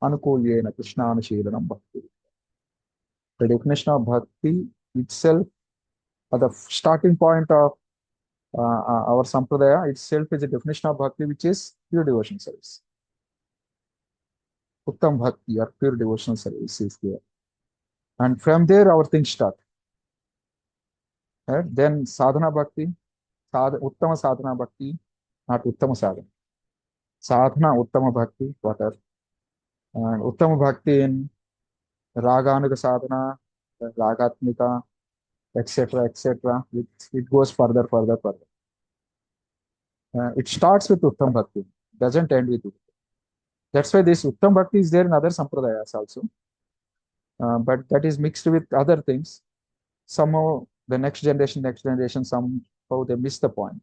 anukulyena krishnanushilanam bhakti. The definition of bhakti itself, at the starting point of our sampradaya itself, is a definition of bhakti which is pure devotion service. Uttam bhakti or pure devotional service is there. And from there our things start. Right? Then sadhana bhakti, uttama sadhana bhakti, not uttama sadhana. Sadhana, uttama bhakti, whatever. And uttama bhakti in raganuga sadhana, ragatmika, etc., etc. It goes further. It starts with uttam bhakti, doesn't end with uttam. That's why this uttam bhakti is there in other sampradayas also. But that is mixed with other things. Somehow the next generation, some how they miss the point.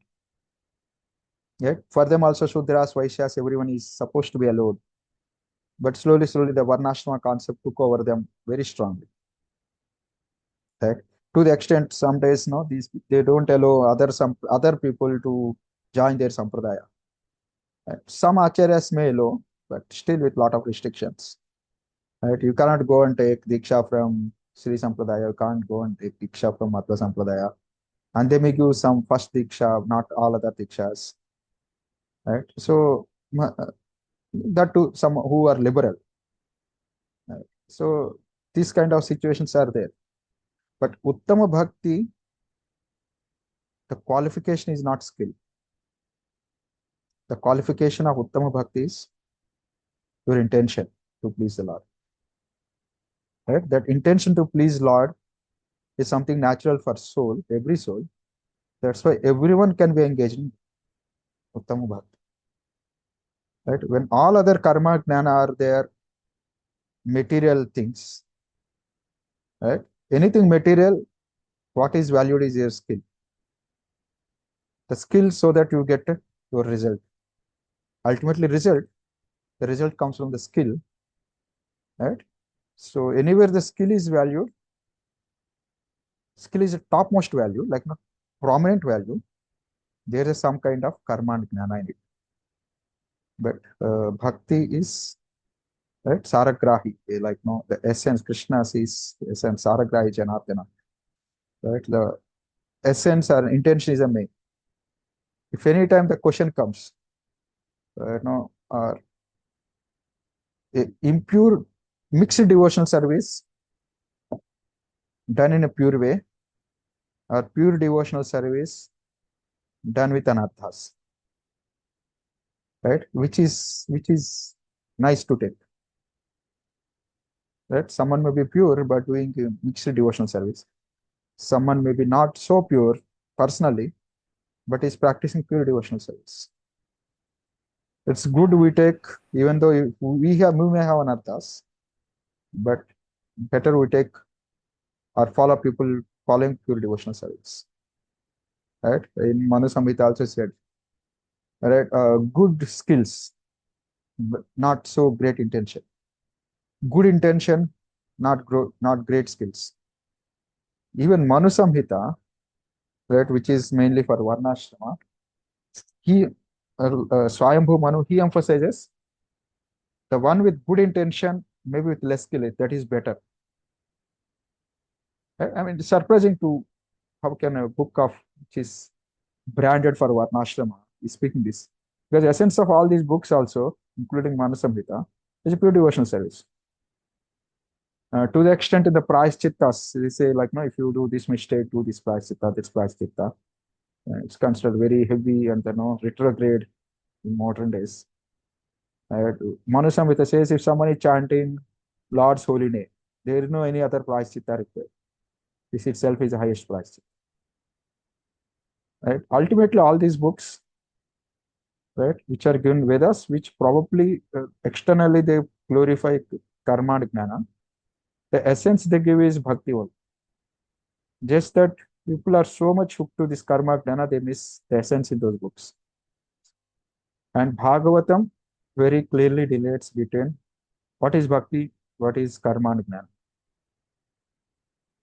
Yeah, for them also Shudras, Vaishyas, everyone is supposed to be allowed. But slowly, slowly, the Varnashrama concept took over them very strongly. Right? To the extent, some days, no, they don't allow other people to join their sampradaya. Right? Some acharyas may allow, but still with lot of restrictions. Right? You cannot go and take diksha from Sri Sampradaya. You can't go and take diksha from Madhva Sampradaya. And they may give some first diksha, not all other dikshas. Right? So that to some who are liberal. Right? So these kind of situations are there. But Uttama Bhakti, the qualification is not skill. The qualification of Uttama Bhakti is your intention to please the Lord. Right? That intention to please Lord is something natural for soul, every soul. That's why everyone can be engaged in Uttama Bhakti. Right? When all other karma jnana are there, material things, right? Anything material, what is valued is your skill. The skill so that you get your result. Ultimately, the result comes from the skill, right? So anywhere the skill is valued, skill is a topmost value, like no prominent value, there is some kind of karma and jnana in it. But bhakti is right saragrahi, like no the essence. Krishna is essence, saragrahi janardana. Right, the essence or intention is a main. If any time the question comes, no, impure mixed devotional service done in a pure way, or pure devotional service done with anarthas, right? Which is nice to take. Right? Someone may be pure but doing mixed devotional service. Someone may be not so pure personally, but is practicing pure devotional service. It's good we take, even though we may have anarthas, but better we take or follow people following pure devotional service. Right? In Manu Samhita also said, right, good skills, but not so great intention. Good intention, not great skills. Even Manu Samhita, right, which is mainly for Varnashrama, he Swayambhu Manu, he emphasizes the one with good intention, maybe with less skill, that is better. I mean, it's surprising to how can a book of which is branded for Varnashrama is speaking this. Because the essence of all these books also, including Manasamhita, is a pure devotional service. To the extent in the price chittas, they say like, no, if you do this mistake, do this price chitta, this price chitta. It's considered very heavy and retrograde in modern days. Manasamhita says if someone is chanting Lord's holy name, there is no any other price chitta required. This itself is the highest price chitta. Right? Ultimately, all these books, right, which are given Vedas, which probably externally they glorify karma and jnana, the essence they give is bhakti only. Just that people are so much hooked to this karma jnana, they miss the essence in those books. And Bhagavatam very clearly delineates between what is bhakti, what is karma and jnana.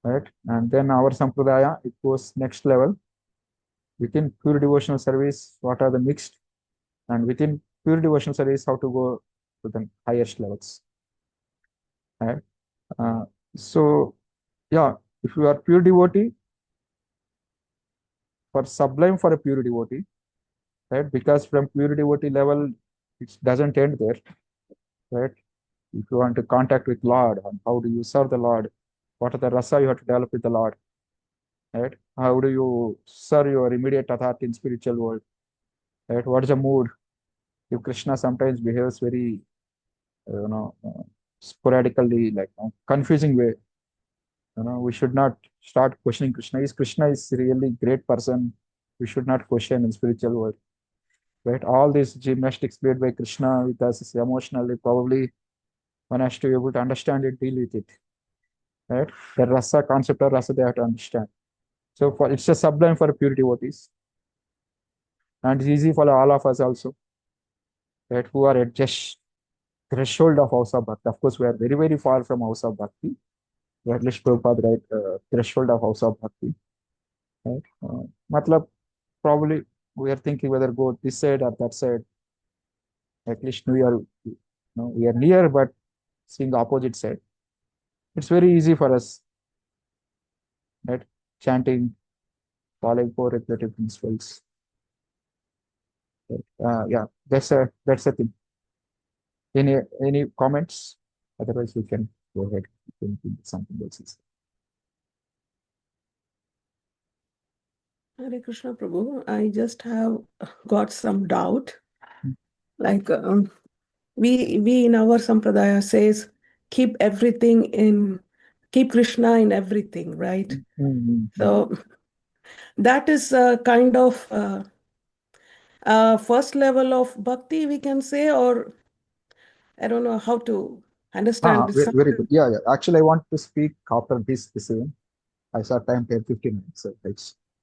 Right? And then our sampradaya, it goes next level. Within pure devotional service, what are the mixed? And within pure devotional service, how to go to the highest levels. Right? So, yeah, if you are pure devotee, for sublime for a pure devotee, right? Because from pure devotee level, it doesn't end there, right? If you want to contact with Lord, and how do you serve the Lord? What are the rasa you have to develop with the Lord, right? How do you serve your immediate authority in spiritual world, right? What is the mood? If Krishna sometimes behaves very, sporadically, like confusing way, we should not start questioning Krishna. Is Krishna is really great person? We should not question in spiritual world, right? All these gymnastics played by Krishna with us is emotionally, probably one has to be able to understand it, deal with it, right? The rasa concept of rasa they have to understand. So for it's a sublime for pure devotees. And it's easy for all of us also, right, who are at just threshold of house of bhakti. Of course, we are very, very far from house of bhakti. We at least Prabhupada, right, threshold of house of bhakti, right? Matlab, probably we are thinking whether go this side or that side. At least we are, we are near, but seeing the opposite side. It's very easy for us, right? Chanting, following four regulative principles. Yeah, that's a thing. Any comments? Otherwise, we can go ahead with something else. Hare Krishna Prabhu, I just have got some doubt. Like we in our sampradaya says, keep Krishna in everything, right? So that is a kind of first level of bhakti, we can say, or I don't know how to understand. Very good. Yeah. Actually, I want to speak after this the same. I saw time 10, 15 minutes. So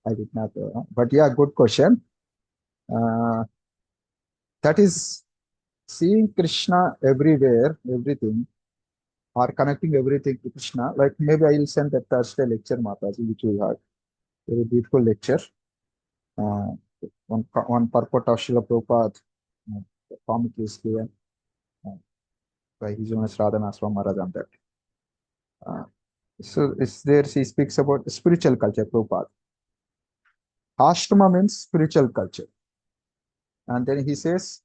I did not. But yeah, good question. That is seeing Krishna everywhere, everything, or connecting everything to Krishna. Like maybe I will send that Thursday lecture, Mataji, which we had. Very beautiful lecture. One purport of Srila Prabhupada, the comic is given by His Holiness Radhanath Maharaj on that. So it's there, she speaks about spiritual culture, Prabhupada. Ashrama means spiritual culture. And then he says,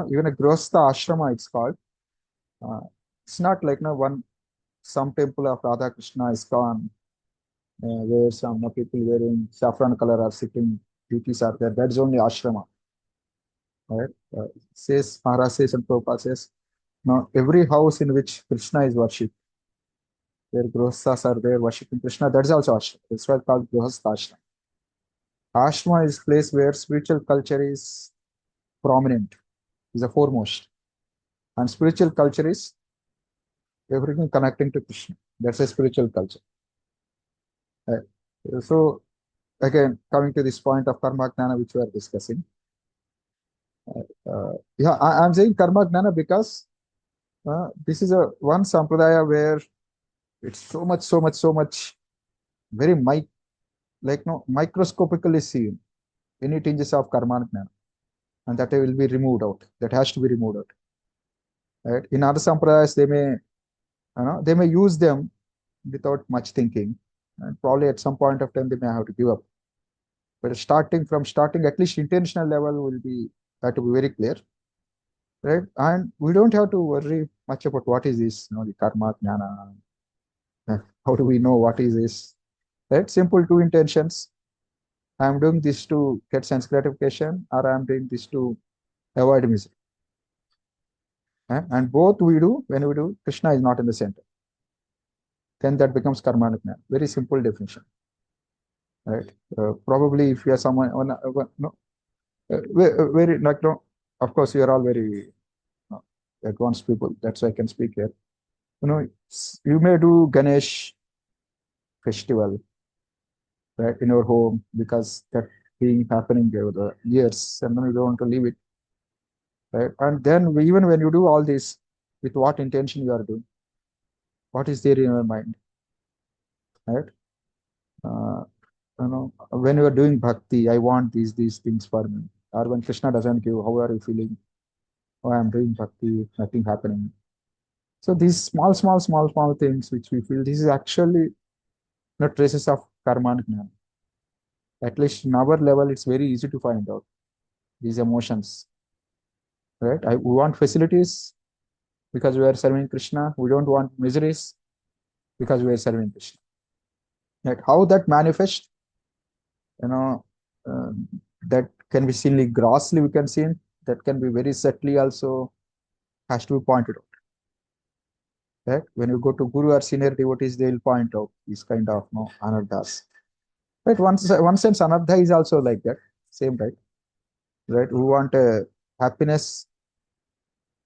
even a Grihastha ashrama, it's called. It's not like some temple of Radha Krishna is gone, where some people wearing saffron color are sitting, deities are there. That's only ashrama. Right? Says Maharaj says and Prabhupada says, now every house in which Krishna is worshipped, where Grihasthas are there worshipping Krishna, that's also ashrama. That's why it's called Grihastha ashrama. Ashrama is place where spiritual culture is prominent, is the foremost. And spiritual culture is everything connecting to Krishna. That's a spiritual culture. So again, coming to this point of karma gnana, which we are discussing. Yeah, I'm saying karma gnana because this is one sampradaya where it's so much, very microscopically seen any tinges of karma gnana, and that will be removed out. That has to be removed out. Right? In other sampradayas, they may use them without much thinking, and probably at some point of time they may have to give up. But starting, at least intentional level will be have to be very clear, right? And we don't have to worry much about what is this, the karma jnana. How do we know what is this? Right? Simple two intentions. I am doing this to get sense gratification, or I am doing this to avoid misery. And both we do when we do, Krishna is not in the center. Then that becomes karma jnana. Very simple definition. Right? Probably if you are someone, very of course you are all very advanced people. That's why I can speak here. You may do Ganesh festival, right, in your home because that being happening over the years, and then you don't want to leave it, right? And then even when you do all this, with what intention you are doing, what is there in your mind, right? When you are doing bhakti, I want these things for me. Or when Krishna doesn't give, how are you feeling? Oh, I'm doing bhakti, nothing happening. So these small things which we feel, this is actually not traces of karma jnana. At least in our level, it's very easy to find out these emotions, right? We want facilities because we are serving Krishna. We don't want miseries because we are serving Krishna. Right? How that manifests, that can be seen grossly, we can see, that can be very subtly also has to be pointed out. Right? When you go to Guru or senior devotees, they will point out these kind of anarthas. Right? One sense, anartha is also like that. Same, right? Right? We want happiness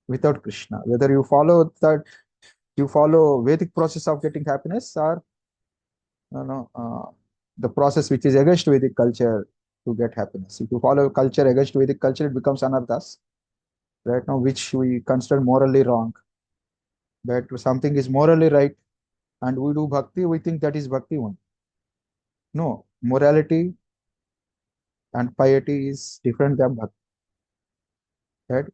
without Krishna. Whether you follow Vedic process of getting happiness, or the process which is against Vedic culture, to get happiness. If you follow culture against Vedic culture, it becomes anarthas, right now, which we consider morally wrong. That something is morally right, and we do bhakti, we think that is bhakti one. No, morality and piety is different than bhakti. Right?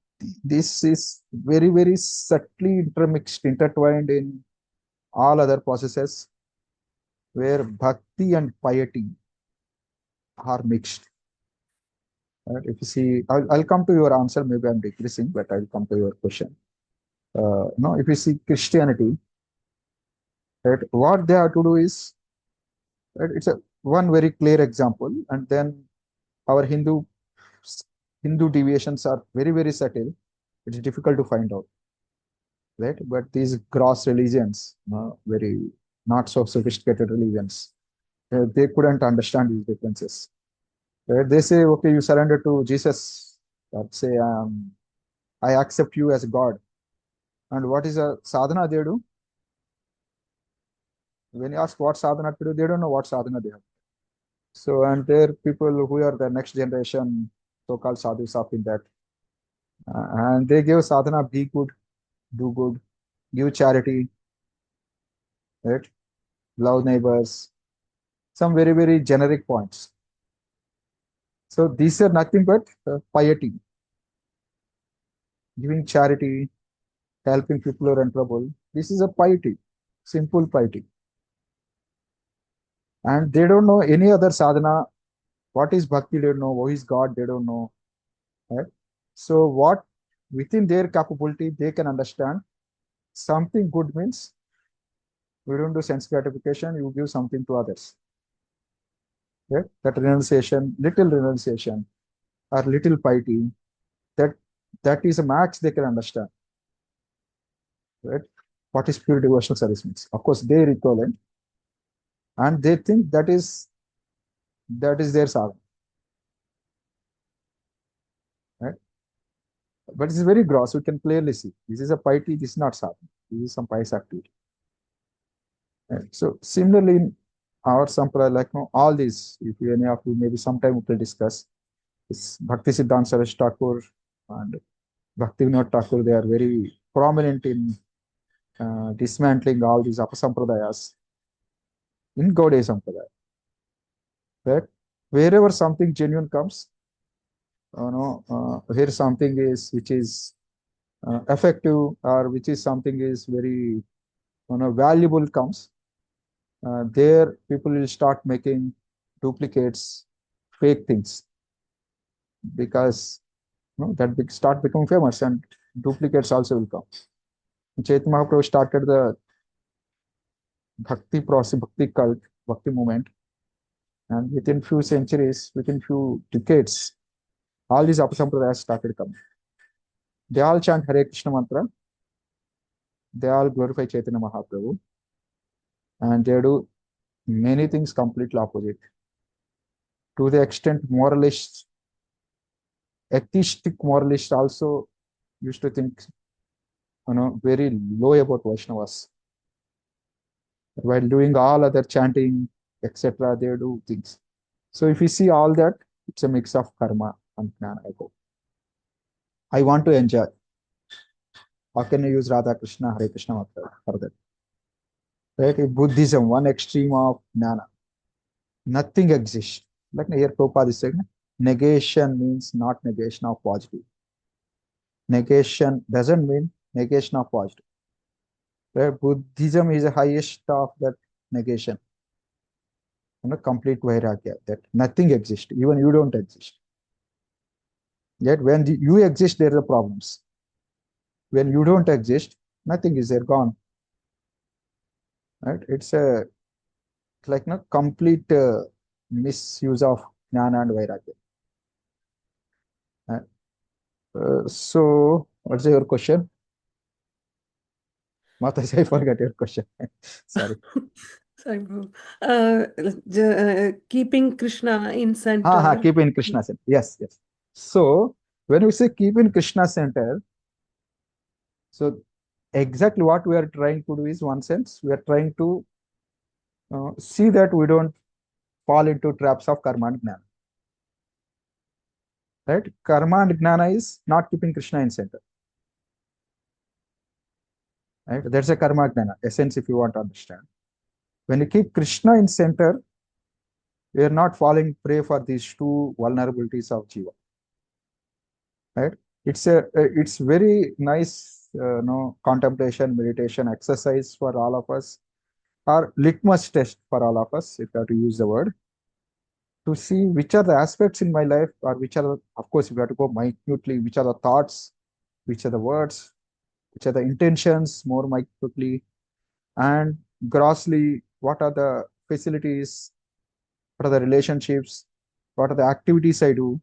This is very, very subtly intermixed, intertwined in all other processes where bhakti and piety are mixed. Right? If you see, I'll come to your answer. Maybe I'm decreasing, but I'll come to your question. No, if you see Christianity, right, what they have to do is, right, it's a one very clear example, and then our Hindu deviations are very, very subtle. It's difficult to find out, right? But these gross religions, very not so sophisticated religions, they couldn't understand these differences. Right? They say, okay, you surrender to Jesus, or say, I accept you as God. And what is a sadhana they do? When you ask what sadhana to do, they don't know what sadhana they have. So, and there are people who are the next generation, so-called sadhus up in that. And they give sadhana, be good, do good, give charity, right? Love neighbors, some very, very generic points. So these are nothing but piety, giving charity, helping people who are in trouble. This is a piety, simple piety. And they don't know any other sadhana. What is bhakti? They don't know. Who is God? They don't know. Right? So what within their capability they can understand something good means we don't do sense gratification, you give something to others. Right? That renunciation, little renunciation or little piety, that is a max they can understand. Right? What is pure devotional service means. Of course, they recall it and they think that is their sadhana. Right? But it's very gross. We can clearly see this is a piety, this is not sadhana. This is some pious activity. Right? So similarly, in our sampradaya, like all these, if any of you maybe sometime we will discuss, this Bhakti Siddhanta Saraswati Thakur and Bhakti Vinod Thakur, they are very prominent in dismantling all these apasampradayas in Gaudiya Sampradaya. Right? Wherever something genuine comes, here something is which is effective or which is something is very valuable comes, there people will start making duplicates, fake things, because that start becoming famous and duplicates also will come. Chaitanya Mahaprabhu started the Bhakti process, Bhakti cult, Bhakti movement, and within few centuries, within few decades, all these apasampradayas started coming. They all chant Hare Krishna mantra, they all glorify Chaitanya Mahaprabhu, and they do many things completely opposite. To the extent moralists, atheistic moralists also used to think very low about Vaishnavas. While doing all other chanting, etc., they do things. So if you see all that, it's a mix of karma and jnana. I want to enjoy. How can you use Radha Krishna, Hare Krishna mantra for that? Right? In Buddhism, one extreme of jnana. Nothing exists. Like here Prabhupada is saying, negation means not negation of positive. Negation doesn't mean negation of positive. Right? Buddhism is the highest of that negation. Complete vairagya, that nothing exists, even you don't exist. Yet when you exist, there are problems. When you don't exist, nothing is there, gone. Right? It's like complete misuse of jnana and vairagya. So, what's your question? Mataji, I forgot your question. Sorry. Sorry, Prabhu. Keeping Krishna in center. Keep in Krishna center. Yes, yes. So, when we say keep in Krishna center, so exactly what we are trying to do is, one sense, we are trying to see that we don't fall into traps of karma and jnana. right? Karma and Gnana is not keeping Krishna in center, right? That's a Karma Gnana essence if you want to understand. When you keep Krishna in center, we are not falling prey for these two vulnerabilities of Jiva, right? It's very nice, contemplation, meditation exercise for all of us, or litmus test for all of us, if you have to use the word, to see which are the aspects in my life, or which are, of course, if you have to go minutely, which are the thoughts, which are the words, which are the intentions more minutely, and grossly, what are the facilities, what are the relationships, what are the activities I do,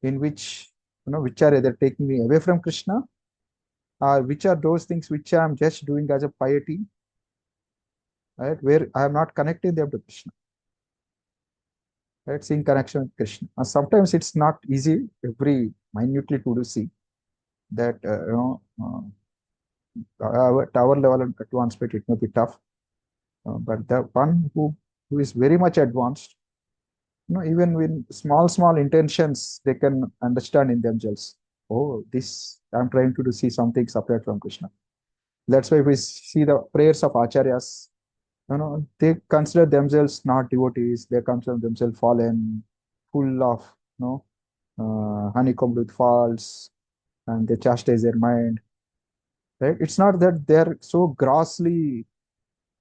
in which, which are either taking me away from Krishna, or which are those things which I'm just doing as a piety, right, where I am not connecting them to Krishna, right, seeing connection with Krishna. Sometimes it's not easy, every minutely to see that, at our level of advancement, it may be tough. But the one who is very much advanced, even with small intentions, they can understand in themselves. Oh, this I'm trying to do, see something separate from Krishna. That's why we see the prayers of acharyas. They consider themselves not devotees. They consider themselves fallen, full of, honeycombed with faults, and they chastise their mind. Right? It's not that they're so grossly,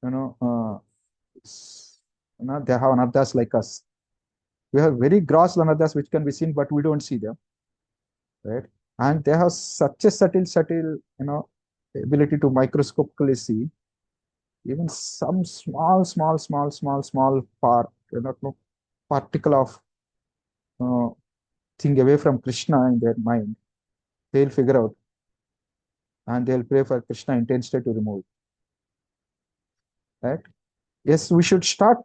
you know, uh, they have anarthas like us. We have very gross anarthas which can be seen, but we don't see them, right? And they have such a subtle, ability to microscopically see even some small part, particle of uh, thing away from Krishna in their mind. They'll figure out, and they'll pray for Krishna intensely to remove it, right? Yes, we should start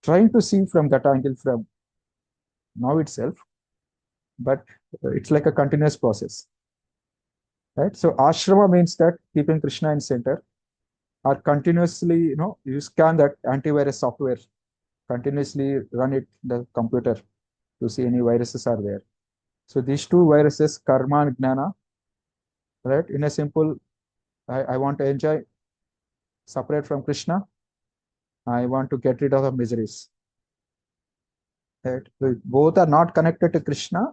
trying to see from that angle from now itself, but it's like a continuous process, right? So ashrama means that keeping Krishna in center, or continuously, you scan that antivirus software, continuously run it in the computer to see any viruses are there. So these two viruses, karma and gnana, right? In a simple, I want to enjoy, separate from Krishna. I want to get rid of the miseries. Right? So both are not connected to Krishna.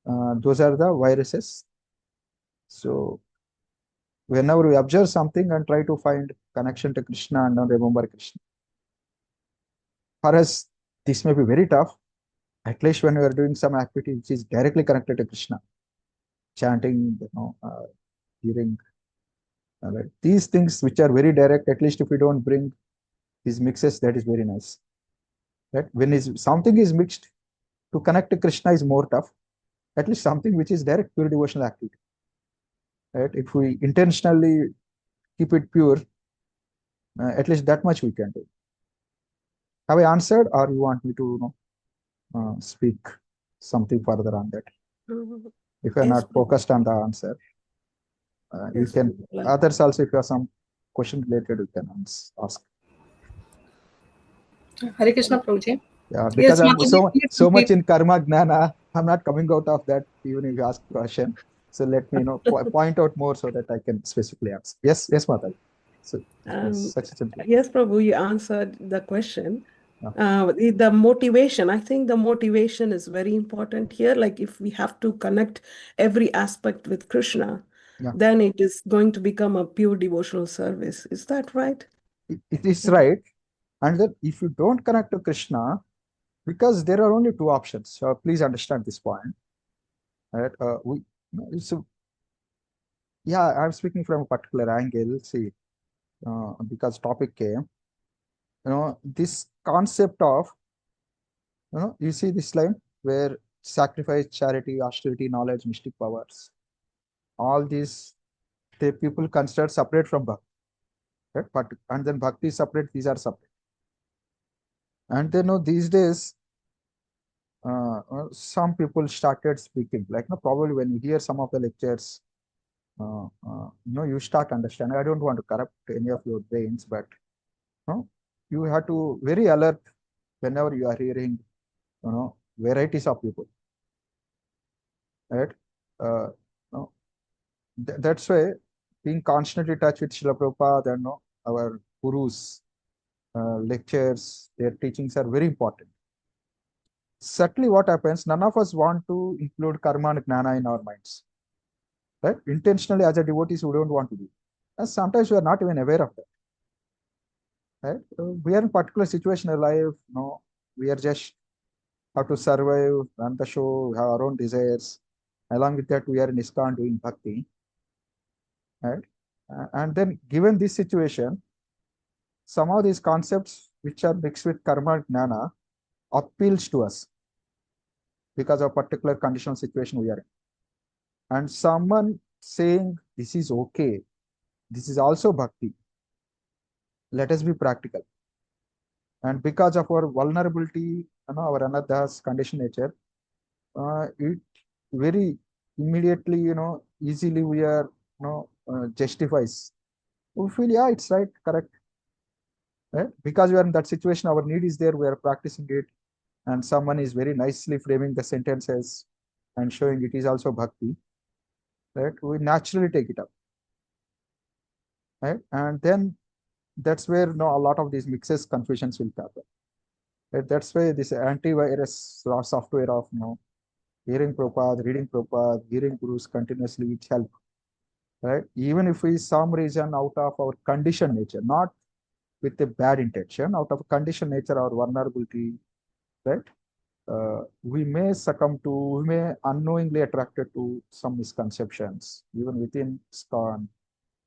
Those are the viruses. So whenever we observe something and try to find connection to Krishna and not remember Krishna. For us, this may be very tough, at least when we are doing some activity which is directly connected to Krishna, chanting, hearing, right? These things which are very direct, at least if we don't bring these mixes, that is very nice. Right? When something is mixed, to connect to Krishna is more tough. At least something which is direct, pure devotional activity. Right? If we intentionally keep it pure, at least that much we can do. Have I answered, or you want me to speak something further on that? Mhm. If you're Yes, not focused on the answer, you yes, can, like- others also, if you have some question related, you can ask. Hare Krishna, Prabhuji. Yeah, Yes, because I'm Mataji, please so much repeat. in karma gnana, I'm not coming out of that even if you ask question. So let me point out more so that I can specifically answer. Yes, Mataji. So such a simple. Yes, Prabhu, you answered the question. Yeah. The motivation, I think the motivation is very important here. Like if we have to connect every aspect with Krishna, Yeah. then it is going to become a pure devotional service. Is that right? It is right. And then if you don't connect to Krishna, because there are only two options. So please understand this point. Right? So yeah, I'm speaking from a particular angle. See, because topic came, this concept of, you see this line where sacrifice, charity, austerity, knowledge, mystic powers, all these the people consider separate from bhakti, right? But and then bhakti is separate, these are separate. And they know these days, some people started speaking like, no, probably when you hear some of the lectures, you start understanding. I don't want to corrupt any of your brains, but you have to very alert whenever you are hearing, varieties of people, right? No, that's why being constantly in touch with Srila Prabhupada and no, our gurus, lectures, their teachings are very important. Certainly, what happens, none of us want to include karma and gnana in our minds, right? Intentionally, as a devotees, we don't want to do. And sometimes we are not even aware of that, right? We are in particular situation in life, no, we are just have to survive, run the show, have our own desires. Along with that, we are in ISKCON doing bhakti, right? And then, given this situation, some of these concepts which are mixed with karma and gnana appeals to us because of particular conditional situation we are in. And someone saying this is okay, this is also bhakti. Let us be practical. And because of our vulnerability, our anadha's conditioned nature, it very immediately, easily we are, justifies. We feel, yeah, it's right, correct. Right? Because we are in that situation, our need is there, we are practicing it, and someone is very nicely framing the sentences and showing it is also bhakti, right? We naturally take it up, right? And then that's where a lot of these mixes, confusions will happen. Right? That's why this antivirus software of hearing Prabhupada, reading Prabhupada, hearing gurus continuously, which help, right? Even if we some reason out of our conditioned nature, not with a bad intention, out of conditioned nature or vulnerability, right? We may succumb to, we may unknowingly attracted to some misconceptions, even within ISKCON,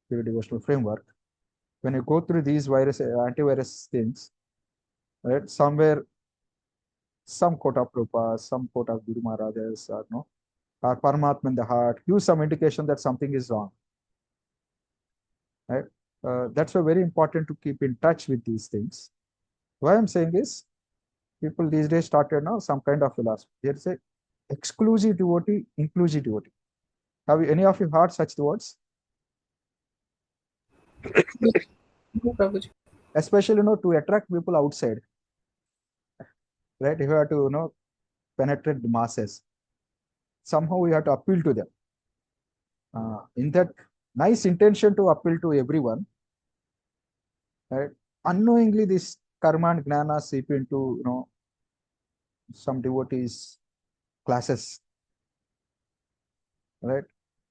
the devotional framework. When you go through these antivirus things, right? Somewhere, some quote of Prabhupada, some quote of Guru Maharajas, or Paramatma in the heart, give some indication that something is wrong, right? That's why very important to keep in touch with these things. Why I'm saying is, people these days started now some kind of philosophy. There's a exclusive devotee, inclusive devotee. Have any of you heard such words? No, Prabhuji. Especially, to attract people outside, right? If you have to, penetrate the masses, somehow we have to appeal to them. In that nice intention to appeal to everyone, right? Unknowingly, this karma and gnana seep into, some devotees' classes, right?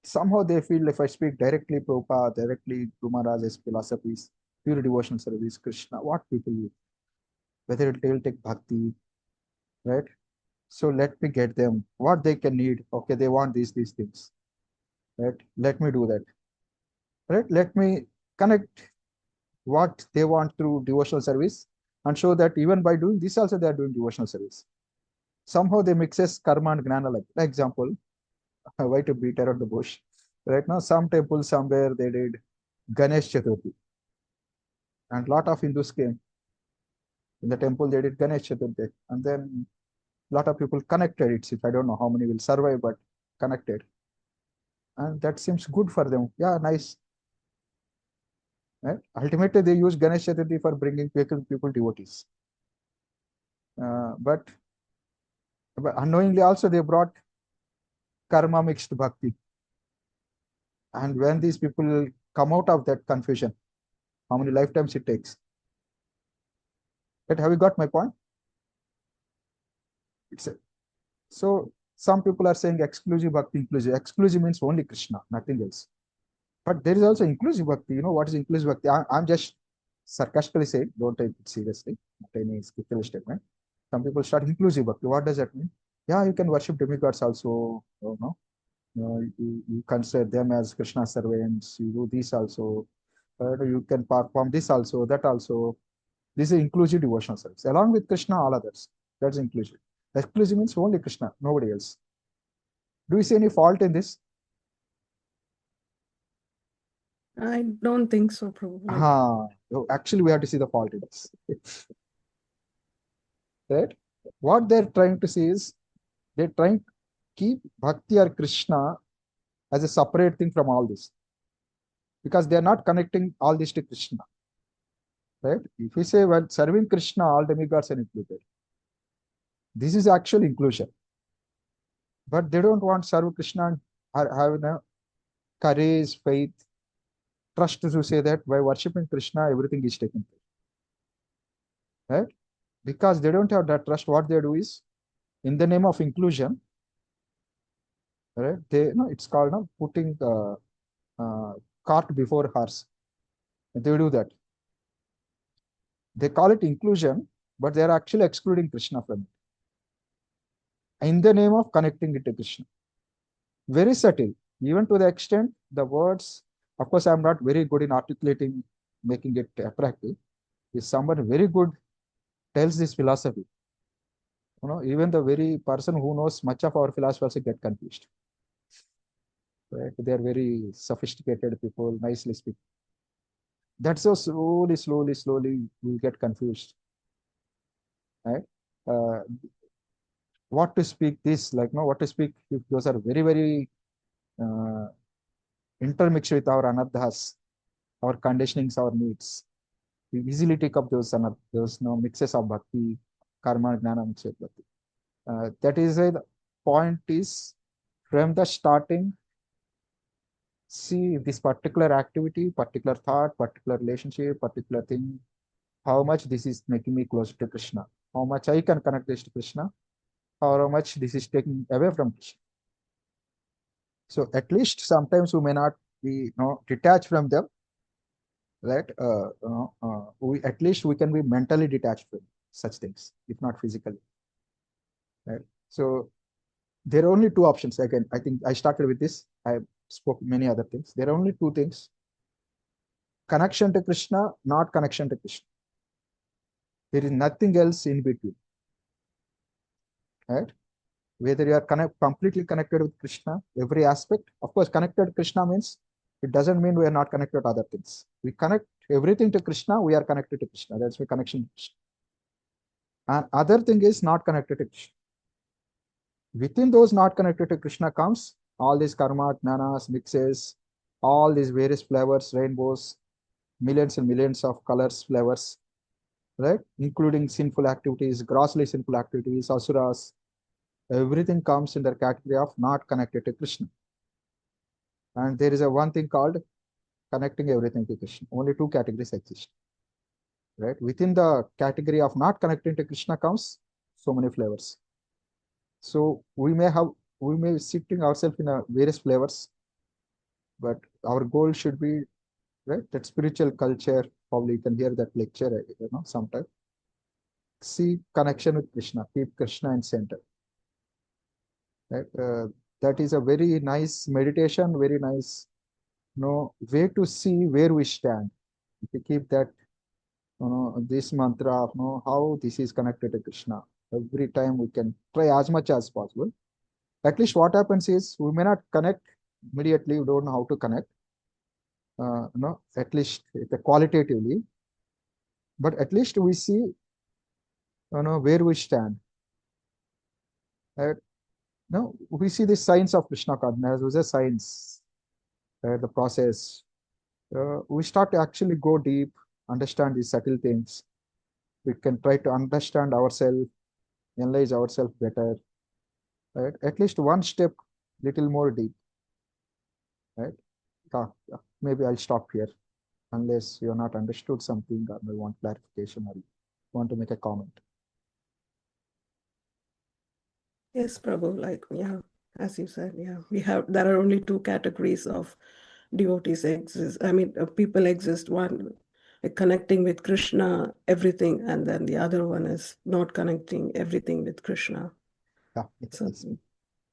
Somehow they feel if I speak directly Prabhupada, directly Guru Maharaj's philosophies, pure devotional service, Krishna, what people will, whether they will take bhakti, right? So let me get them what they can need. Okay, they want these things, right? Let me do that, right? Let me connect what they want through devotional service and show that even by doing this also they are doing devotional service. Somehow they mixes karma and gnana. Like example, why to beat around the bush? Right now, some temple somewhere they did Ganesh Chaturthi, and lot of Hindus came in the temple. They did Ganesh Chaturthi, and then lot of people connected. It's if I don't know how many will survive, but connected, and that seems good for them. Yeah, nice. Right? Ultimately, they use Ganesh Chaturthi for bringing people devotees. But unknowingly also they brought karma mixed bhakti. And when these people come out of that confusion, how many lifetimes it takes? But have you got my point? So some people are saying exclusive bhakti, inclusive. Exclusive means only Krishna, nothing else. But there is also inclusive bhakti. You know what is inclusive bhakti? I'm just sarcastically saying, don't take it seriously, not any scriptural statement. Some people start inclusive bhakti. What does that mean? Yeah, you can worship demigods also. You consider them as Krishna servants. You do this also. You can perform this also, that also. This is inclusive devotional service. Along with Krishna, all others. That's inclusive. Exclusive means only Krishna, nobody else. Do you see any fault in this? I don't think so, Prabhu. Actually, we have to see the fault in this. Right? What they're trying to say is, they're trying to keep Bhakti or Krishna as a separate thing from all this. Because they're not connecting all this to Krishna. Right? If we say, well, serving Krishna, all demigods are included. This is actual inclusion. But they don't want serve Krishna and have courage, faith, trust to say that by worshipping Krishna, everything is taken care. Right? Because they don't have that trust, what they do is, in the name of inclusion, right? It's called putting cart before horse. They do that. They call it inclusion, but they are actually excluding Krishna from it. In the name of connecting it to Krishna. Very subtle, even to the extent the words, of course, I'm not very good in articulating, making it attractive. If someone very good tells this philosophy, even the very person who knows much of our philosophy also get confused. Right? They are very sophisticated people, nicely speaking. That's so slowly we get confused. Right? What to speak this, what to speak if those are very intermixed with our anardhas, our conditionings, our needs. We easily take up those mixes of bhakti, karma, jnana, mixed with bhakti. That is why the point is, from the starting, see this particular activity, particular thought, particular relationship, particular thing, how much this is making me closer to Krishna, how much I can connect this to Krishna, how much this is taking away from Krishna. So at least sometimes we may not be detached from them, right? At least we can be mentally detached from such things, if not physically, right? So there are only two options. Again, I think I started with this. I spoke many other things. There are only two things: connection to Krishna, not connection to Krishna. There is nothing else in between, right? Whether you are completely connected with Krishna, every aspect. Of course, connected to Krishna means, it doesn't mean we are not connected to other things. We connect everything to Krishna, we are connected to Krishna. That's my connection to Krishna. And other thing is not connected to Krishna. Within those not connected to Krishna comes all these karma, jnanas, mixes, all these various flavors, rainbows, millions and millions of colors, flavors, right? Including sinful activities, grossly sinful activities, asuras. Everything comes in the category of not connected to Krishna. And there is a one thing called connecting everything to Krishna. Only two categories exist, right? Within the category of not connecting to Krishna comes so many flavors. So we may be sitting ourselves in various flavors, but our goal should be, right, that spiritual culture. Probably you can hear that lecture, sometime. See connection with Krishna, keep Krishna in center. Right? That is a very nice meditation, very nice way to see where we stand. If you keep that, this mantra of how this is connected to Krishna, every time we can try as much as possible. At least what happens is, we may not connect immediately, we don't know how to connect, at least qualitatively, but at least we see where we stand. Right? Now we see the signs of Krishna consciousness, which is science, the process. We start to actually go deep, understand these subtle things. We can try to understand ourselves, analyze ourselves better. Right? At least one step, little more deep. Right? Yeah. Maybe I'll stop here, unless you have not understood something or may want clarification or want to make a comment. Yes, Prabhu, as you said, there are only two categories of devotees exist. I mean, people exist. One, connecting with Krishna, everything, and then the other one is not connecting everything with Krishna. Yeah, so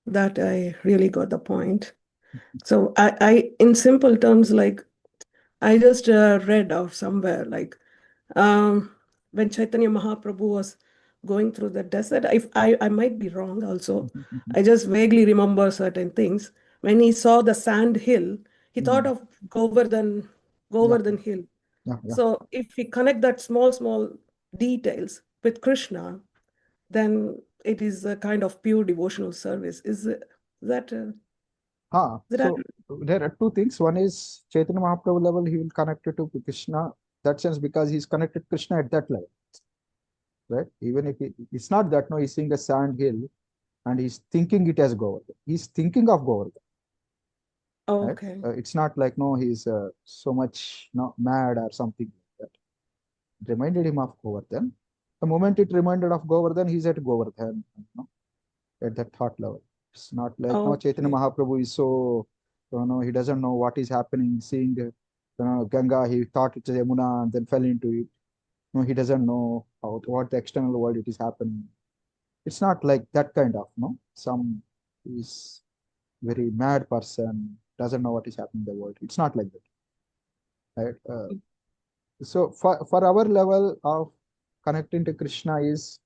that I really got the point. So I in simple terms, I just read out somewhere, when Chaitanya Mahaprabhu was going through the desert, I might be wrong also. I just vaguely remember certain things. When he saw the sand hill, he thought of Govardhan hill. Yeah. So if we connect that small details with Krishna, then it is a kind of pure devotional service. Is that? So there are two things. One is Chaitanya Mahaprabhu level, he will connect it to Krishna. That sense, because he's connected to Krishna at that level. right? Even if it's not that, no, he's seeing a sand hill and he's thinking it as Govardhan. He's thinking of Govardhan, right? Okay. It's not like, no, he's so much mad or something like that. It reminded him of Govardhan. The moment it reminded of Govardhan, he's at Govardhan, at that thought level. It's not like, no, Chaitanya Okay. Mahaprabhu is so, he doesn't know what is happening, seeing Ganga, he thought it's Yamuna and then fell into it. No, he doesn't know what the external world it is happening. It's not like that kind of, some is very mad person, doesn't know what is happening in the world. It's not like that, right? So for our level of connecting to Krishna is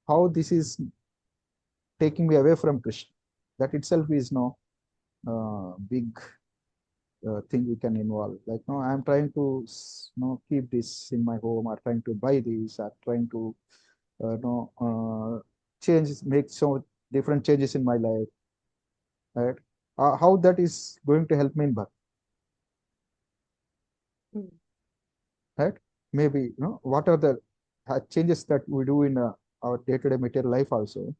how this is taking me away from Krishna. That itself is no big thing we can involve. Like, no, I'm trying to keep this in my home, or trying to buy this, or trying to make so different changes in my life, right? How that is going to help me in bhakti, Mm. right? Maybe, what are the changes that we do in our day-to-day material life also,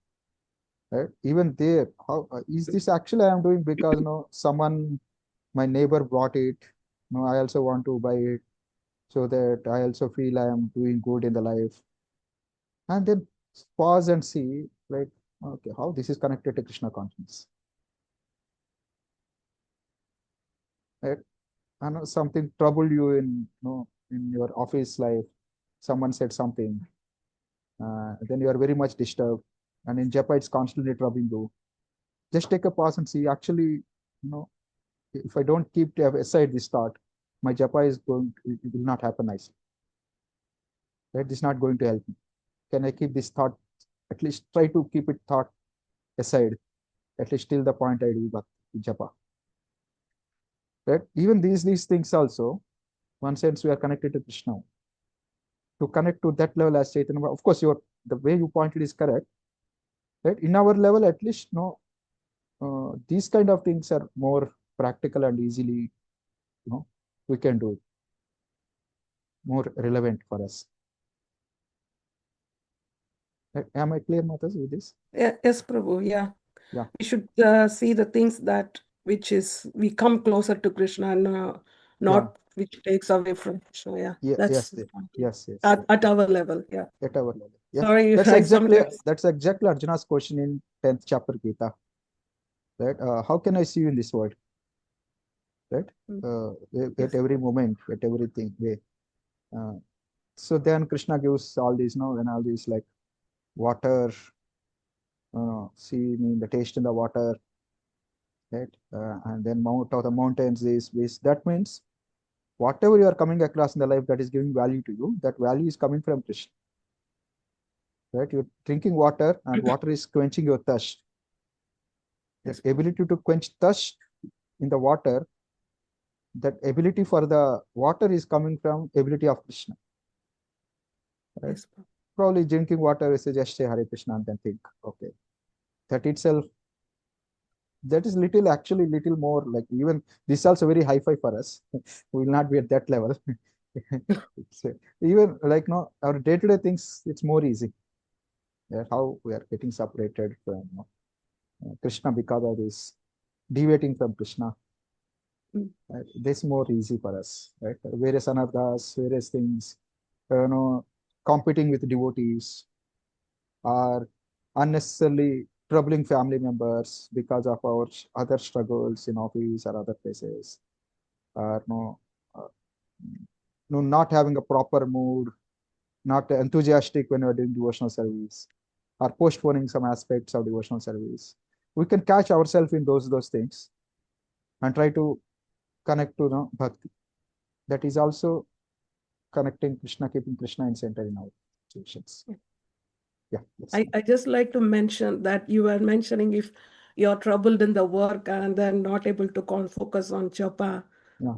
right? Even there, how is this actually I am doing because someone, my neighbor brought it, I also want to buy it, so that I also feel I am doing good in the life, and then pause and see, like, okay, how this is connected to Krishna consciousness, right? I know something troubled you in, in your office life. Someone said something, then you are very much disturbed, and in japa it's constantly troubling you. Just take a pause and see, actually, if I don't keep aside this thought, my japa is going, it will not happen nicely, right? This is not going to help me. Can I keep this thought, at least try to keep it thought aside, at least till the point I do bhakti japa, right? Even these things also, one sense we are connected to Krishna. To connect to that level as Chaitanya, of course, the way you pointed is correct, right? In our level, at least, these kind of things are more practical and easily, we can do it, more relevant for us. Right? Am I clear, Matas, with this? Yeah, yes, Prabhu. Yeah. Yeah. We should see the things that which is we come closer to Krishna and not which takes away from Krishna. Yeah. Yeah. That's Yes. at our level. Yeah. At our level. Yeah. Sorry, That's I exactly sometimes Arjuna's question in 10th chapter Gita. Right? How can I see you in this world? Right? At yes. every moment, at everything. So then Krishna gives all these, and all these, like water, see me the taste in the water, right? And then mount of the mountains, this. That means whatever you are coming across in the life that is giving value to you, that value is coming from Krishna, right? You're drinking water, and water is quenching your thirst. That ability to quench thirst in the water, that ability for the water is coming from ability of Krishna. Right? Yes. Probably drinking water is just say Hare Krishna and then think, okay, that itself, that is actually little more, like, even this is also very high-fi for us. We will not be at that level. Even like, our day-to-day things, it's more easy. Yeah, how we are getting separated from Krishna because of this, deviating from Krishna. Right? This more easy for us, right? Various anarthas, various things, competing with devotees, or unnecessarily troubling family members because of our other struggles in office or other places, or uh, not having a proper mood, not enthusiastic when we're doing devotional service, or postponing some aspects of devotional service. We can catch ourselves in those things and try to connect to bhakti. That is also connecting Krishna, keeping Krishna in center in our situations. Yeah. I just like to mention that you were mentioning if you're troubled in the work and then not able to focus on japa.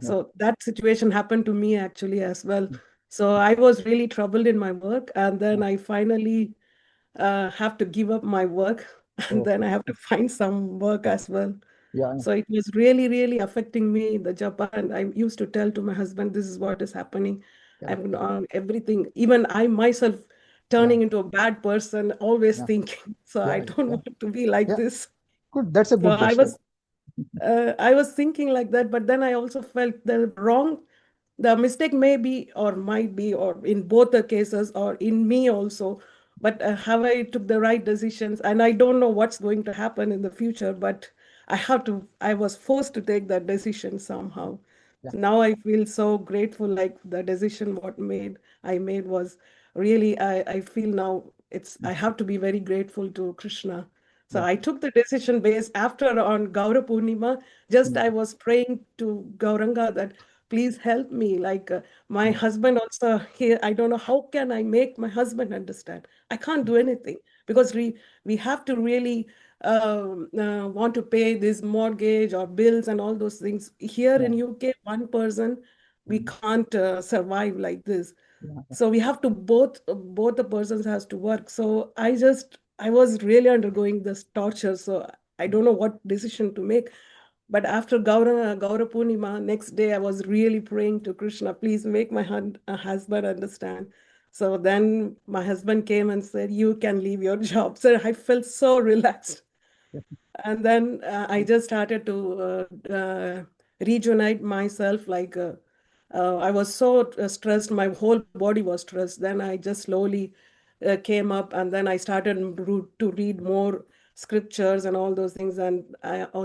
So that situation happened to me actually as well. So I was really troubled in my work, and then I finally have to give up my work, and then I have to find some work as well. So it was really, really affecting me, the japa, and I used to tell to my husband, this is what is happening. I'm on everything. Even I myself turning into a bad person, always Yeah. thinking. So I Yeah, don't yeah, want to be like yeah. this. Good. That's a So good gesture. I was thinking like that, but then I also felt the mistake may be or might be, or in both the cases, or in me also. But have I took the right decisions? And I don't know what's going to happen in the future, but I was forced to take that decision somehow. Yeah. Now I feel so grateful, like the decision I made was really, I feel now I have to be very grateful to Krishna. So Yeah. I took the decision based after on Gaura Purnima, just I was praying to Gauranga that please help me. Like my husband also here, I don't know how can I make my husband understand. I can't do anything because we have to really want to pay this mortgage or bills and all those things. Here in UK, one person, we can't survive like this. Yeah. So we have to both the persons has to work. So I was really undergoing this torture. So I don't know what decision to make. But after Gaura Purnima, next day I was really praying to Krishna, please make my husband understand. So then my husband came and said, you can leave your job. So I felt so relaxed. And then I just started to rejuvenate myself. Like I was so stressed, my whole body was stressed. Then I just slowly came up, and then I started to read more scriptures and all those things. And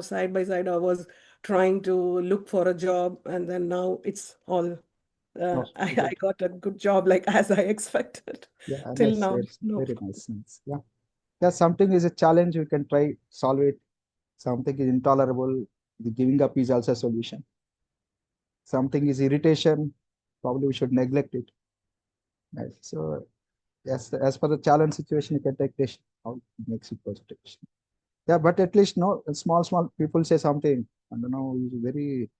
side by side, I was trying to look for a job. And then now it's all, Oh, I good. got a good job, like as I expected Yeah, till nice. now. Very, No. very nice. Nice. Yeah. Yeah, something is a challenge, we can try solve it. Something is intolerable, the giving up is also a solution. Something is irritation, probably we should neglect it. Right. So yes, as per the challenge situation, you can take this how it makes it positive. Yeah, but at least no small people say something. I don't know, you very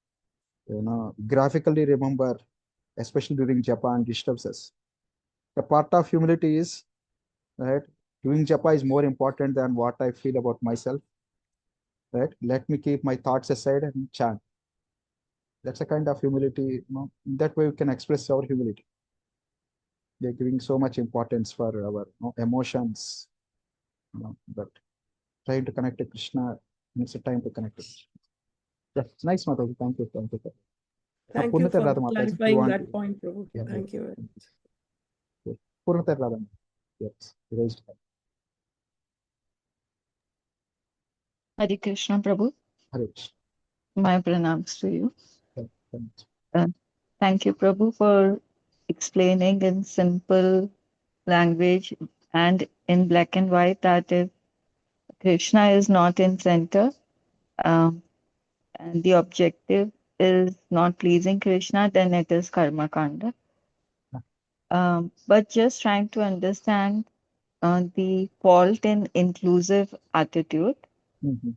graphically remember, especially during Japan disturbs us. The part of humility is right. Doing japa is more important than what I feel about myself. Right. Let me keep my thoughts aside and chant. That's a kind of humility. In that way we can express our humility. They're giving so much importance for our emotions. But trying to connect to Krishna needs a time to connect to Krishna. Yeah, it's nice, Mataji. Thank you. Thank you. Thank you Purnata for Radha Mataji, you clarifying want that point, Prabhu. yeah, Thank you. yeah. Purnata Radha. Yes, raised hand. Hare Krishna Prabhu, Hare Krishna. my pranams to you. Thank you. Uh, Thank you Prabhu for explaining in simple language and in black and white that if Krishna is not in center um, and the objective is not pleasing Krishna, then it is karma kanda. But just trying to understand the fault in inclusive attitude. Mhm.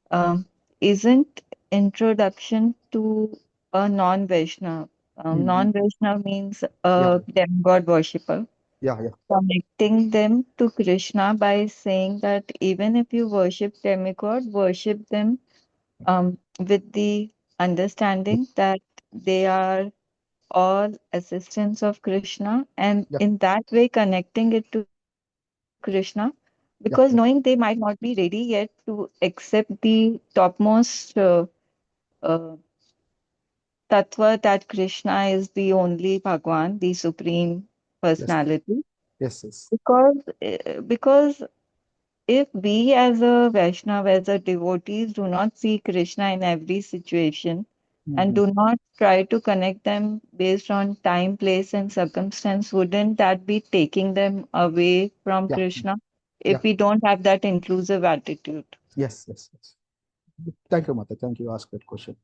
um, isn't introduction to a non-Vaishnav. Mhm. Non-Vaishnav means Yeah, a demigod worshipper. yeah, yeah. Connecting them to Krishna by saying that even if you worship demigod, worship them with the understanding that they are all assistants of Krishna, and Yeah, in that way connecting it to Krishna, because knowing they yeah, might yeah. not be ready yet to accept the topmost uh, tattva that Krishna is the only Bhagwan, the supreme Yes, personality. yes, yes. Because if we as a Vaishnav, as a devotees, do not see Krishna in every situation and Mhm. do not try to connect them based on time, place, and circumstance, wouldn't that be taking them away from Yeah, Krishna yeah. if we don't have that inclusive attitude? Yes, yes, yes. Thank you, Mata. Thank you. Ask that question.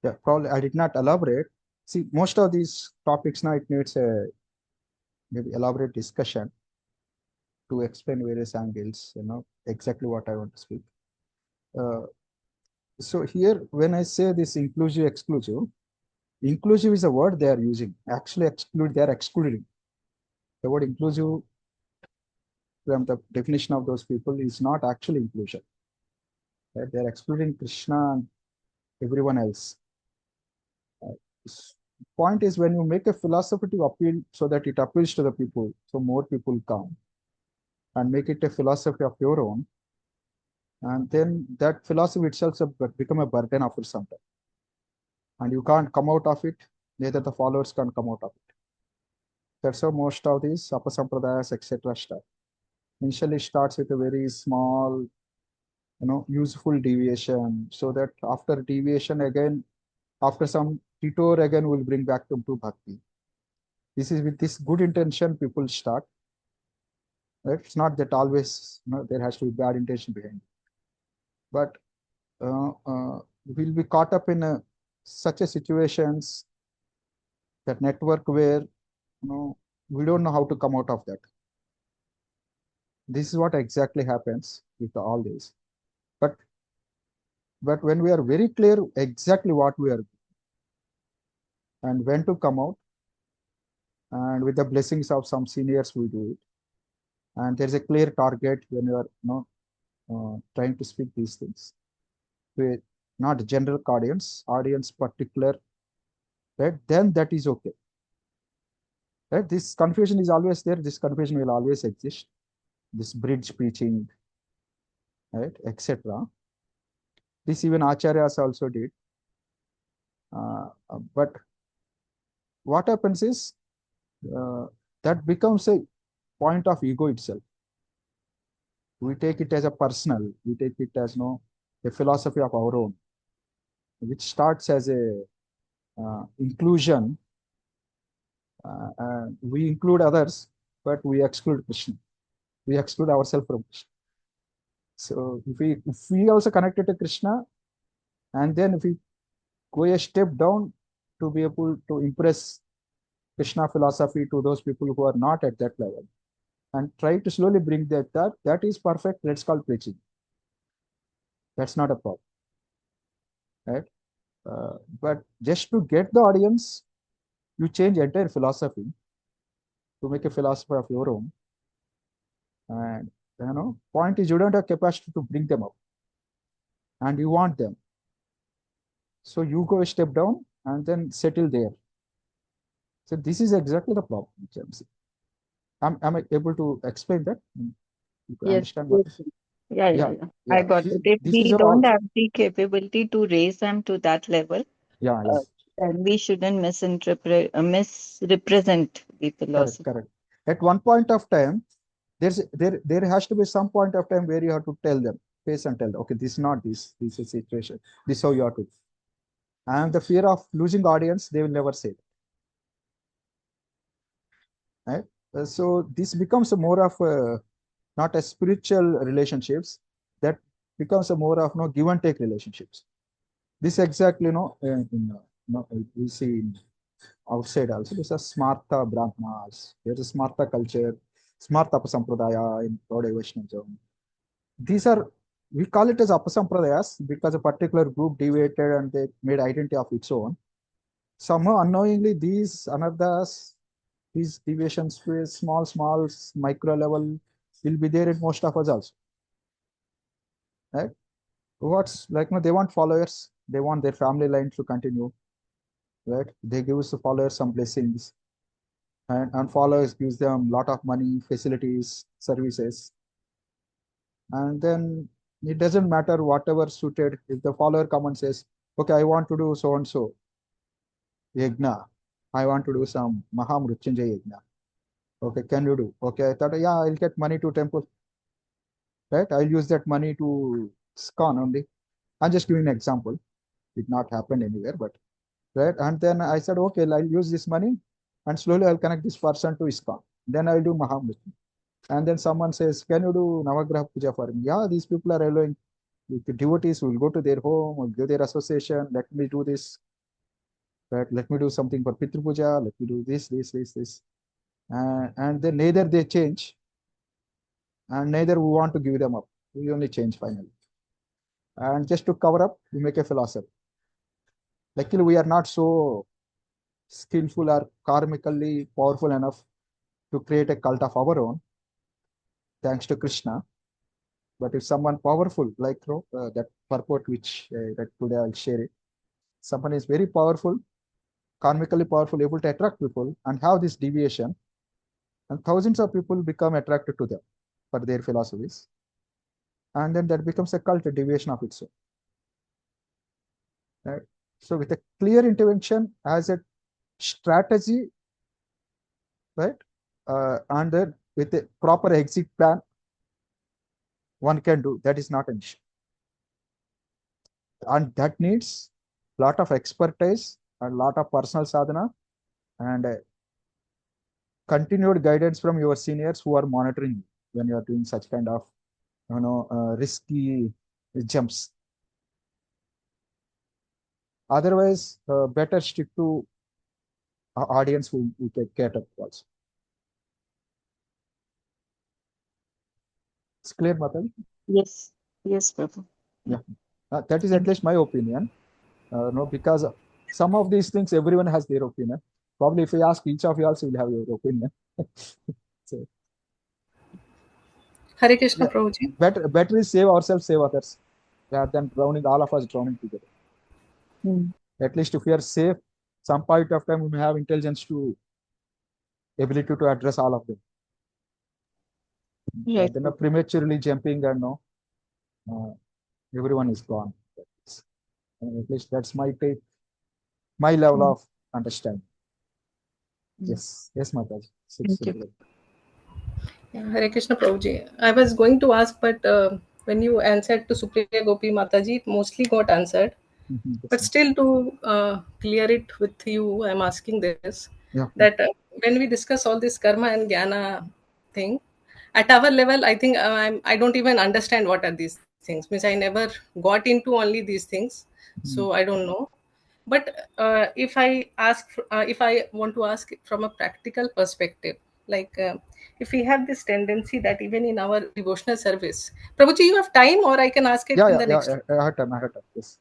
Yeah, probably I did not elaborate. See, most of these topics now it needs a maybe elaborate discussion to explain various angles, exactly what I want to speak. Uh, so here, when I say this inclusive, exclusive, inclusive is a word they are using. Actually, they are excluding. The word inclusive from the definition of those people is not actually inclusion. Right? They are excluding Krishna and everyone else. Uh, point is when you make a philosophy to appeal so that it appeals to the people, so more people come and make it a philosophy of your own. And then that philosophy itself become a burden after some time. And you can't come out of it, neither the followers can come out of it. That's how most of these apasampradayas, etc. start. Initially starts with a very small, useful deviation, so that after deviation again, after some detour again, will bring back them to bhakti. This is with this good intention people start. Right? It's not that always there has to be bad intention behind it. But we'll be caught up in such a situations, that network where we don't know how to come out of that. This is what exactly happens with all this. But when we are very clear exactly what we are and when to come out, and with the blessings of some seniors we do it, and there's a clear target when you are trying to speak these things with not general audience particular, right? Then that is okay. Right? This confusion is always there. This confusion will always exist. This bridge preaching, right, etc. This even acharyas also did. But what happens is that becomes a point of ego itself. We take it as a personal. We take it as a philosophy of our own, which starts as a inclusion. We include others, but we exclude Krishna. We exclude ourselves from Krishna. So if we also connected to Krishna, and then if we go a step down to be able to impress Krishna philosophy to those people who are not at that level, and try to slowly bring that is perfect. Let's call preaching. That's not a problem, right? But just to get the audience, you change entire philosophy to make a philosophy of your own. And point is you don't have capacity to bring them up, and you want them. So you go a step down and then settle there. So this is exactly the problem. Am I able to explain that? You can Yes. understand what? Yeah. I got it. If This we is all. don't have the capability to raise them to that level, Yeah. then we shouldn't misrepresent the philosophy. Correct. At one point of time, there has to be some point of time where you have to tell them, face and tell them, okay, this is not this is a situation. This is how you have to. And the fear of losing audience, they will never say it. Right? So this becomes a more of not a spiritual relationships, that becomes a more of give and take relationships. This exactly we see in outside also. This is Smartha Brahmanas. There's a Smartha culture, Smartha Apasampradaya in Gaudiya Vaishnavism. These are, we call it as Apasampradayas because a particular group deviated and they made identity of its own. Somehow unknowingly these anarthas, these deviations with small micro level will be there in most of us also. Right? What's like, they want followers, they want their family line to continue. Right? They give the followers some blessings, and followers gives them a lot of money, facilities, services. And then it doesn't matter whatever suited. If the follower comes and says, okay, I want to do so and so yajna, I want to do some Mahamrutyunjay yajna. Okay, can you do? Okay, I thought, yeah, I'll get money to temple. Right? I'll use that money to ISKCON only. I'm just giving an example. It not happened anywhere, but right. And then I said, okay, I'll use this money and slowly I'll connect this person to ISKCON. Then I'll do Mahamrutyunjay. And then someone says, can you do Navagraha Puja for me? Yeah, these people are allowing. The devotees will go to their home or give their association. Let me do this. Right? Let me do something for Pitru Puja. Let me do this. And then neither they change, and neither we want to give them up. We only change finally. And just to cover up, we make a philosophy. Luckily, we are not so skillful or karmically powerful enough to create a cult of our own, thanks to Krishna. But if someone powerful, like that purport which that today I'll share it, someone is very powerful, karmically powerful, able to attract people and have this deviation, and thousands of people become attracted to them for their philosophies. And then that becomes a cult, a deviation of its own. Right? So with a clear intervention as a strategy, right? And then with a proper exit plan, one can do. That is not an issue. And that needs a lot of expertise and a lot of personal sadhana and continued guidance from your seniors who are monitoring you when you are doing such kind of risky jumps. Otherwise, better stick to audience who can cater to also. It's clear, Mataji? Yes, yes, Prabhu. Yeah, that is at least my opinion. No, because some of these things everyone has their opinion. Probably if I ask each of you also will have your opinion. So Hare Krishna, yeah, Prabhuji. better is save ourselves, save others, rather than drowning all of us drowning together. At least if we are safe, some point of time we may have intelligence to ability to address all of them. Right. Then prematurely jumping and no, everyone is gone. At least that's my take, my level of understanding. Yes, yes, Mataji. Thank you. Yeah, Hare Krishna, Prabhuji. I was going to ask, but when you answered to Supriya Gopi Mataji, it mostly got answered. But still, to clear it with you, I'm asking this: Yeah. that when we discuss all this karma and jnana thing, at our level, I think I don't even understand what are these things. Means I never got into only these things, so I don't know. But if I ask, if I want to ask from a practical perspective, like if we have this tendency that even in our devotional service, Prabhuji, you have time, or I can ask it in the next. I had time. Yes.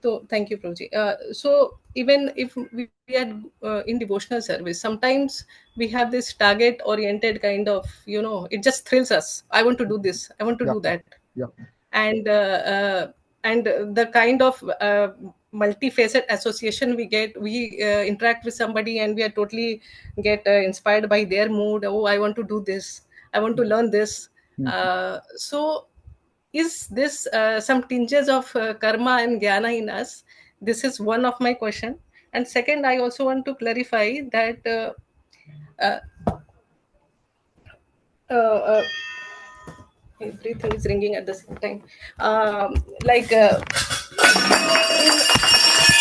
So thank you, Prabhuji. So even if we are in devotional service, sometimes we have this target-oriented kind of, it just thrills us. I want to do this. I want to do that. Yeah. And the kind of multifaceted association we get, we interact with somebody and we are totally get inspired by their mood. Oh, I want to do this. I want to learn this. So is this some tinges of karma and jnana in us? This is one of my question. And second, I also want to clarify that everything is ringing at the same time. Like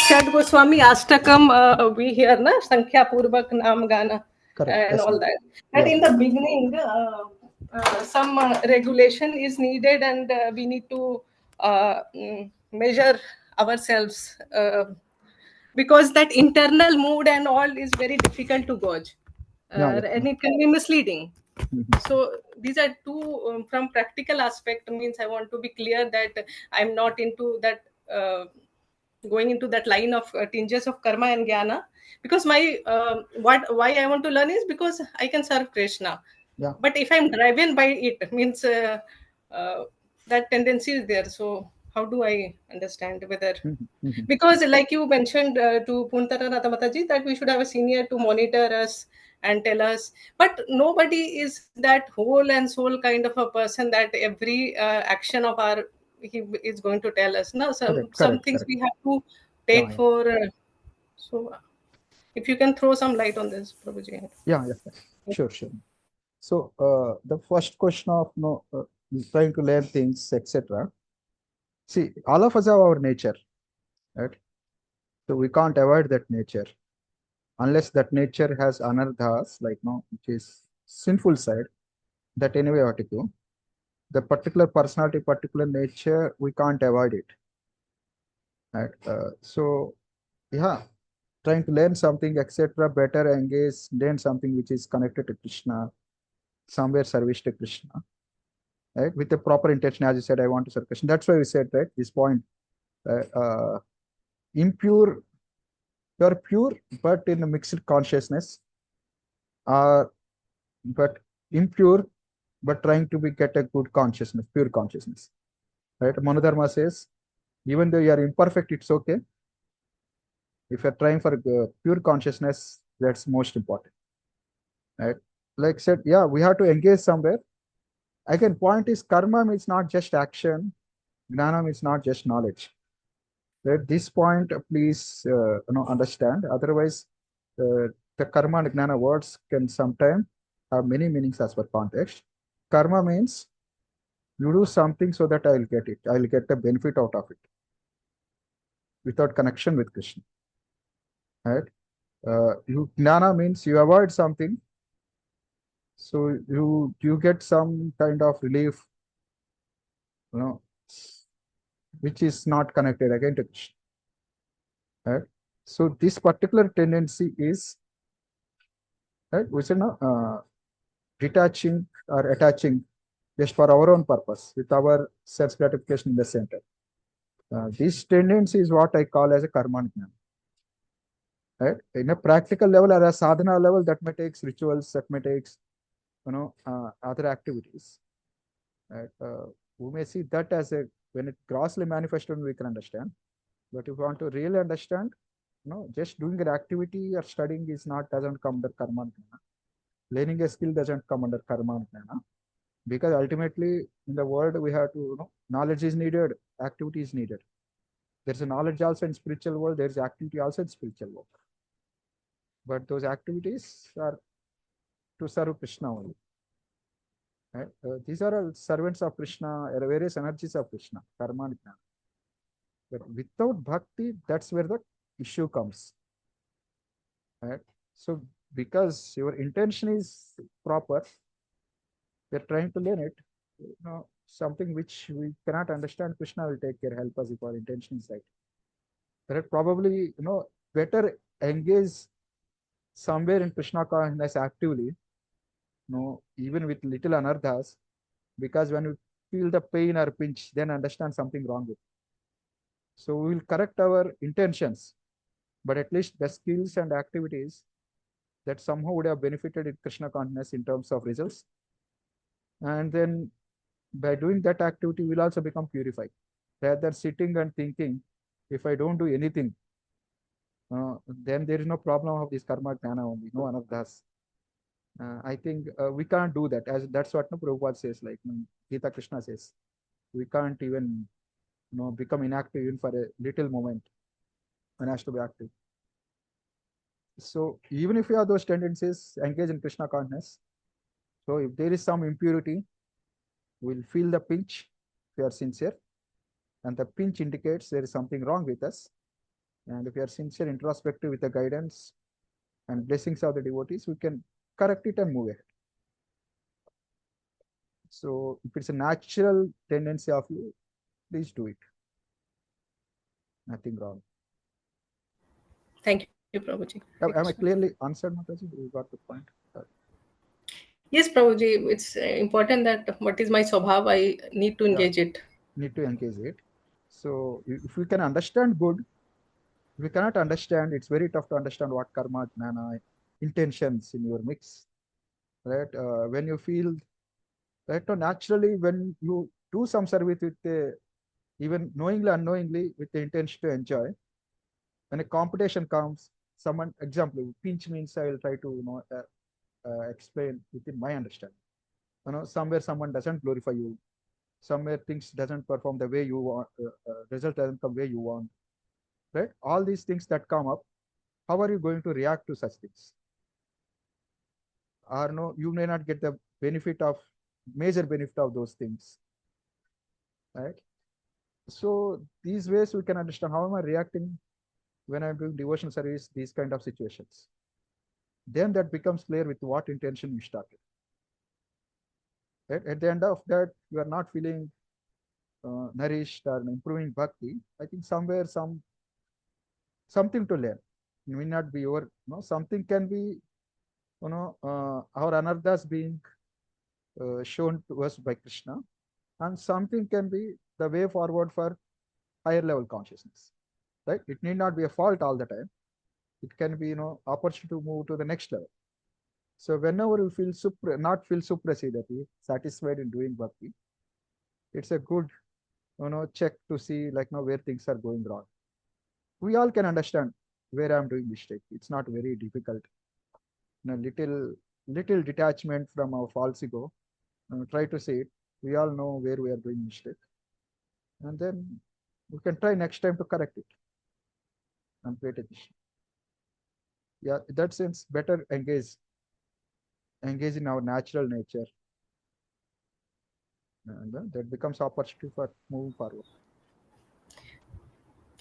Shad Goswami Ashtakam, we hear na Sankhya Purvak Naam Gana. Correct. And Yes, all that. And in the beginning, some regulation is needed, and we need to measure ourselves because that internal mood and all is very difficult to gauge, and it can be misleading. So these are two from practical aspect. Means I want to be clear that I'm not into that. Going into that line of tinges of karma and jnana, because my why I want to learn is because I can serve Krishna. Yeah. But if I'm driven by it, means that tendency is there. So how do I understand whether because like you mentioned to Puntara Natamataji that we should have a senior to monitor us and tell us, but nobody is that whole and soul kind of a person that every action of our he is going to tell us. No, some things we have to take for. So, if you can throw some light on this, Prabhuji. Yeah. Sure. So, the first question of trying to learn things, etc. See, all of us have our nature, right? So we can't avoid that nature unless that nature has anardhas, like which is sinful side. That anyway ought to go. The particular personality, particular nature, we can't avoid it. Right? So, yeah, trying to learn something, etc., better engage, learn something which is connected to Krishna, somewhere service to Krishna, right? With the proper intention, as you said, I want to serve Krishna. That's why we said, right, this point, impure, you're pure, but in a mixed consciousness, but impure, but trying to get a good consciousness, pure consciousness, right? Manodharma says, even though you are imperfect, it's okay. If you're trying for pure consciousness, that's most important, right? Like said, yeah, we have to engage somewhere. Again, point is karma means not just action, gnana means not just knowledge. At this point, please understand. Otherwise, the karma and gnana words can sometimes have many meanings as per context. Karma means you do something so that I'll get it. I'll get the benefit out of it without connection with Krishna. Right? Gnana means you avoid something, so you get some kind of relief, which is not connected again to Krishna. Right? So this particular tendency is right, which is detaching or attaching just for our own purpose with our self gratification in the center. This tendency is what I call as a karma jnana. Right? In a practical level or a sadhana level, that may take rituals, that may take other activities. Right? We may see that as a when it grossly manifested, we can understand. But if you want to really understand, just doing an activity or studying is not doesn't come under karma jnana. Learning a skill doesn't come under karma jnana. Because ultimately in the world we have to knowledge is needed, activity is needed. There's a knowledge also in spiritual world, there's activity also in spiritual world, but those activities are to serve Krishna only, right? These are all servants of Krishna, various energies of Krishna, karma and jnana. But without bhakti, that's where the issue comes, right? So because your intention is proper, we're trying to learn it, something which we cannot understand, Krishna will take care, help us if our intention is right. But probably, better engage somewhere in Krishna consciousness actively, even with little anarthas, because when we feel the pain or pinch, then understand something wrong with it. So we will correct our intentions, but at least the skills and activities that somehow would have benefited in Krishna consciousness in terms of results. And then by doing that activity, we'll also become purified. Rather than sitting and thinking, if I don't do anything, then there is no problem of this karma jnana only, no anarthas. I think we can't do that. As that's what Prabhupada says, like Gita Krishna says, we can't even become inactive even for a little moment. One has to be active. So even if you have those tendencies, engage in Krishna consciousness. So if there is some impurity, we'll feel the pinch if you are sincere, and the pinch indicates there is something wrong with us. And if you are sincere, introspective with the guidance and blessings of the devotees, we can correct it and move ahead. So if it's a natural tendency of you, please do it. Nothing wrong. Thank you, Prabhuji. Am I clearly answered, Mataji? You got the point? Yes, Prabhuji, it's important that what is my swabhav, I need to engage it. Need to engage it. So if we can understand good, if we cannot understand, it's very tough to understand what karma, jnana, intentions in your mix, right? When you feel, right, so naturally when you do some service with even knowingly, unknowingly, with the intention to enjoy, when a competition comes, someone, example, pinch means I will try to, explain within my understanding. Somewhere someone doesn't glorify you, somewhere things doesn't perform the way you want, result doesn't come where you want, right? All these things that come up, how are you going to react to such things? Or no, you may not get the major benefit of those things, right? So these ways we can understand how am I reacting when I'm doing devotional service, these kind of situations. Then that becomes clear with what intention you started. Right? At the end of that, you are not feeling nourished or improving bhakti. I think somewhere something to learn. It may not be your, something can be, our anarthas being shown to us by Krishna, and something can be the way forward for higher level consciousness. Right? It need not be a fault all the time. It can be, opportunity to move to the next level. So whenever you feel not feel suprasiddhati, satisfied in doing bhakti, it's a good, check to see where things are going wrong. We all can understand where I'm doing mistake. It's not very difficult. Little detachment from our false ego. Try to see it. We all know where we are doing mistake, and then we can try next time to correct it and create a Krishna. Yeah, in that sense, better engage in our natural nature, and that becomes opportunity for moving forward.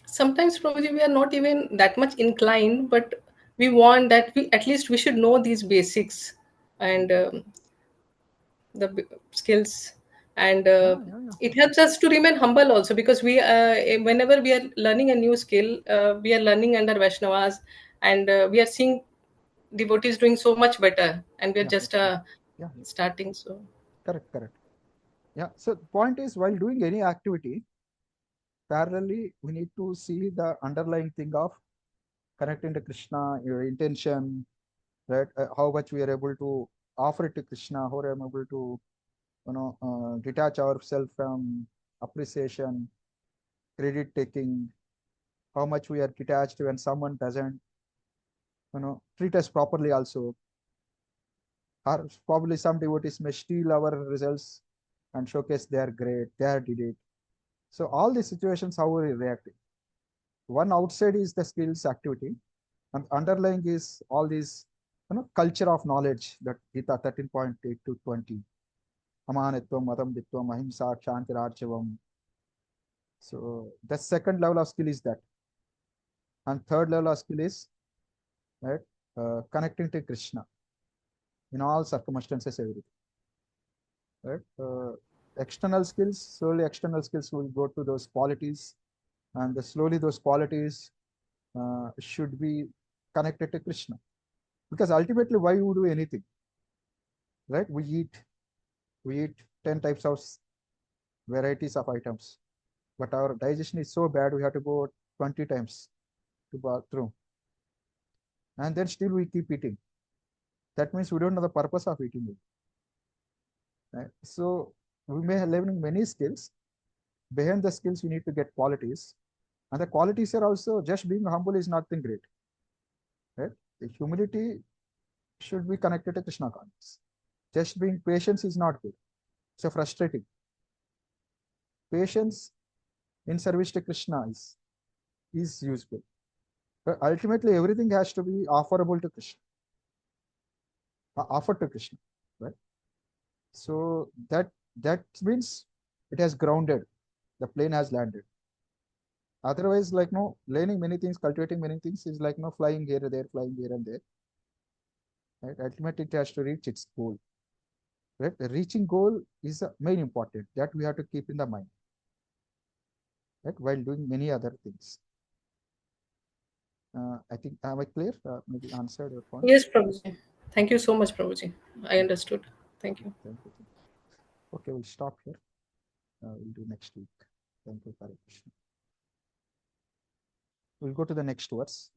Sometimes, Prabhuji, we are not even that much inclined, but we want that we at least we should know these basics and skills, and Yeah. it helps us to remain humble also, because we whenever we are learning a new skill, we are learning under Vaishnavas, and we are seeing devotees doing so much better, and we are just Yeah. starting. So Correct. Yeah. So the point is, while doing any activity, parallelly, we need to see the underlying thing of connecting to Krishna, your intention, right? How much we are able to offer it to Krishna, how I'm able to, detach ourselves from appreciation, credit taking, how much we are detached when someone doesn't, treat us properly also. Or probably some devotees may steal our results and showcase they are great, they are did it. So all these situations, how we react. One outside is the skills activity, and underlying is all these, culture of knowledge that Gita 13.8 to 20. Amanitvam, Madamditvam, Ahimsa, Kshantirarchavam. So the second level of skill is that. And third level of skill is, right, connecting to Krishna in all circumstances, everything. Right? External skills, slowly external skills will go to those qualities, and slowly those qualities should be connected to Krishna. Because ultimately, why we do anything? Right? We eat 10 types of varieties of items, but our digestion is so bad we have to go 20 times to bathroom, and then still we keep eating. That means we don't know the purpose of eating it. Right? So we may have learning many skills. Behind the skills, we need to get qualities, and the qualities are also just being humble is nothing great. Right? The humility should be connected to Krishna consciousness. Just being patient is not good. So frustrating. Patience in service to Krishna is useful. But ultimately, everything has to be offerable to Krishna, offered to Krishna, right? So that means it has grounded. The plane has landed. Otherwise, like no learning many things, cultivating many things is like no flying here and there, flying here and there. Right? Ultimately, it has to reach its goal. Right? The reaching goal is the main important that we have to keep in the mind. Right? While doing many other things. I think, am I clear? Maybe answered your point. yes, Prabhuji. Thank you so much, Prabhuji. I understood. Thank you. Thank you. Okay, we'll stop here. We'll do next week. Thank you, Hare Krishna. We'll go to the next verse.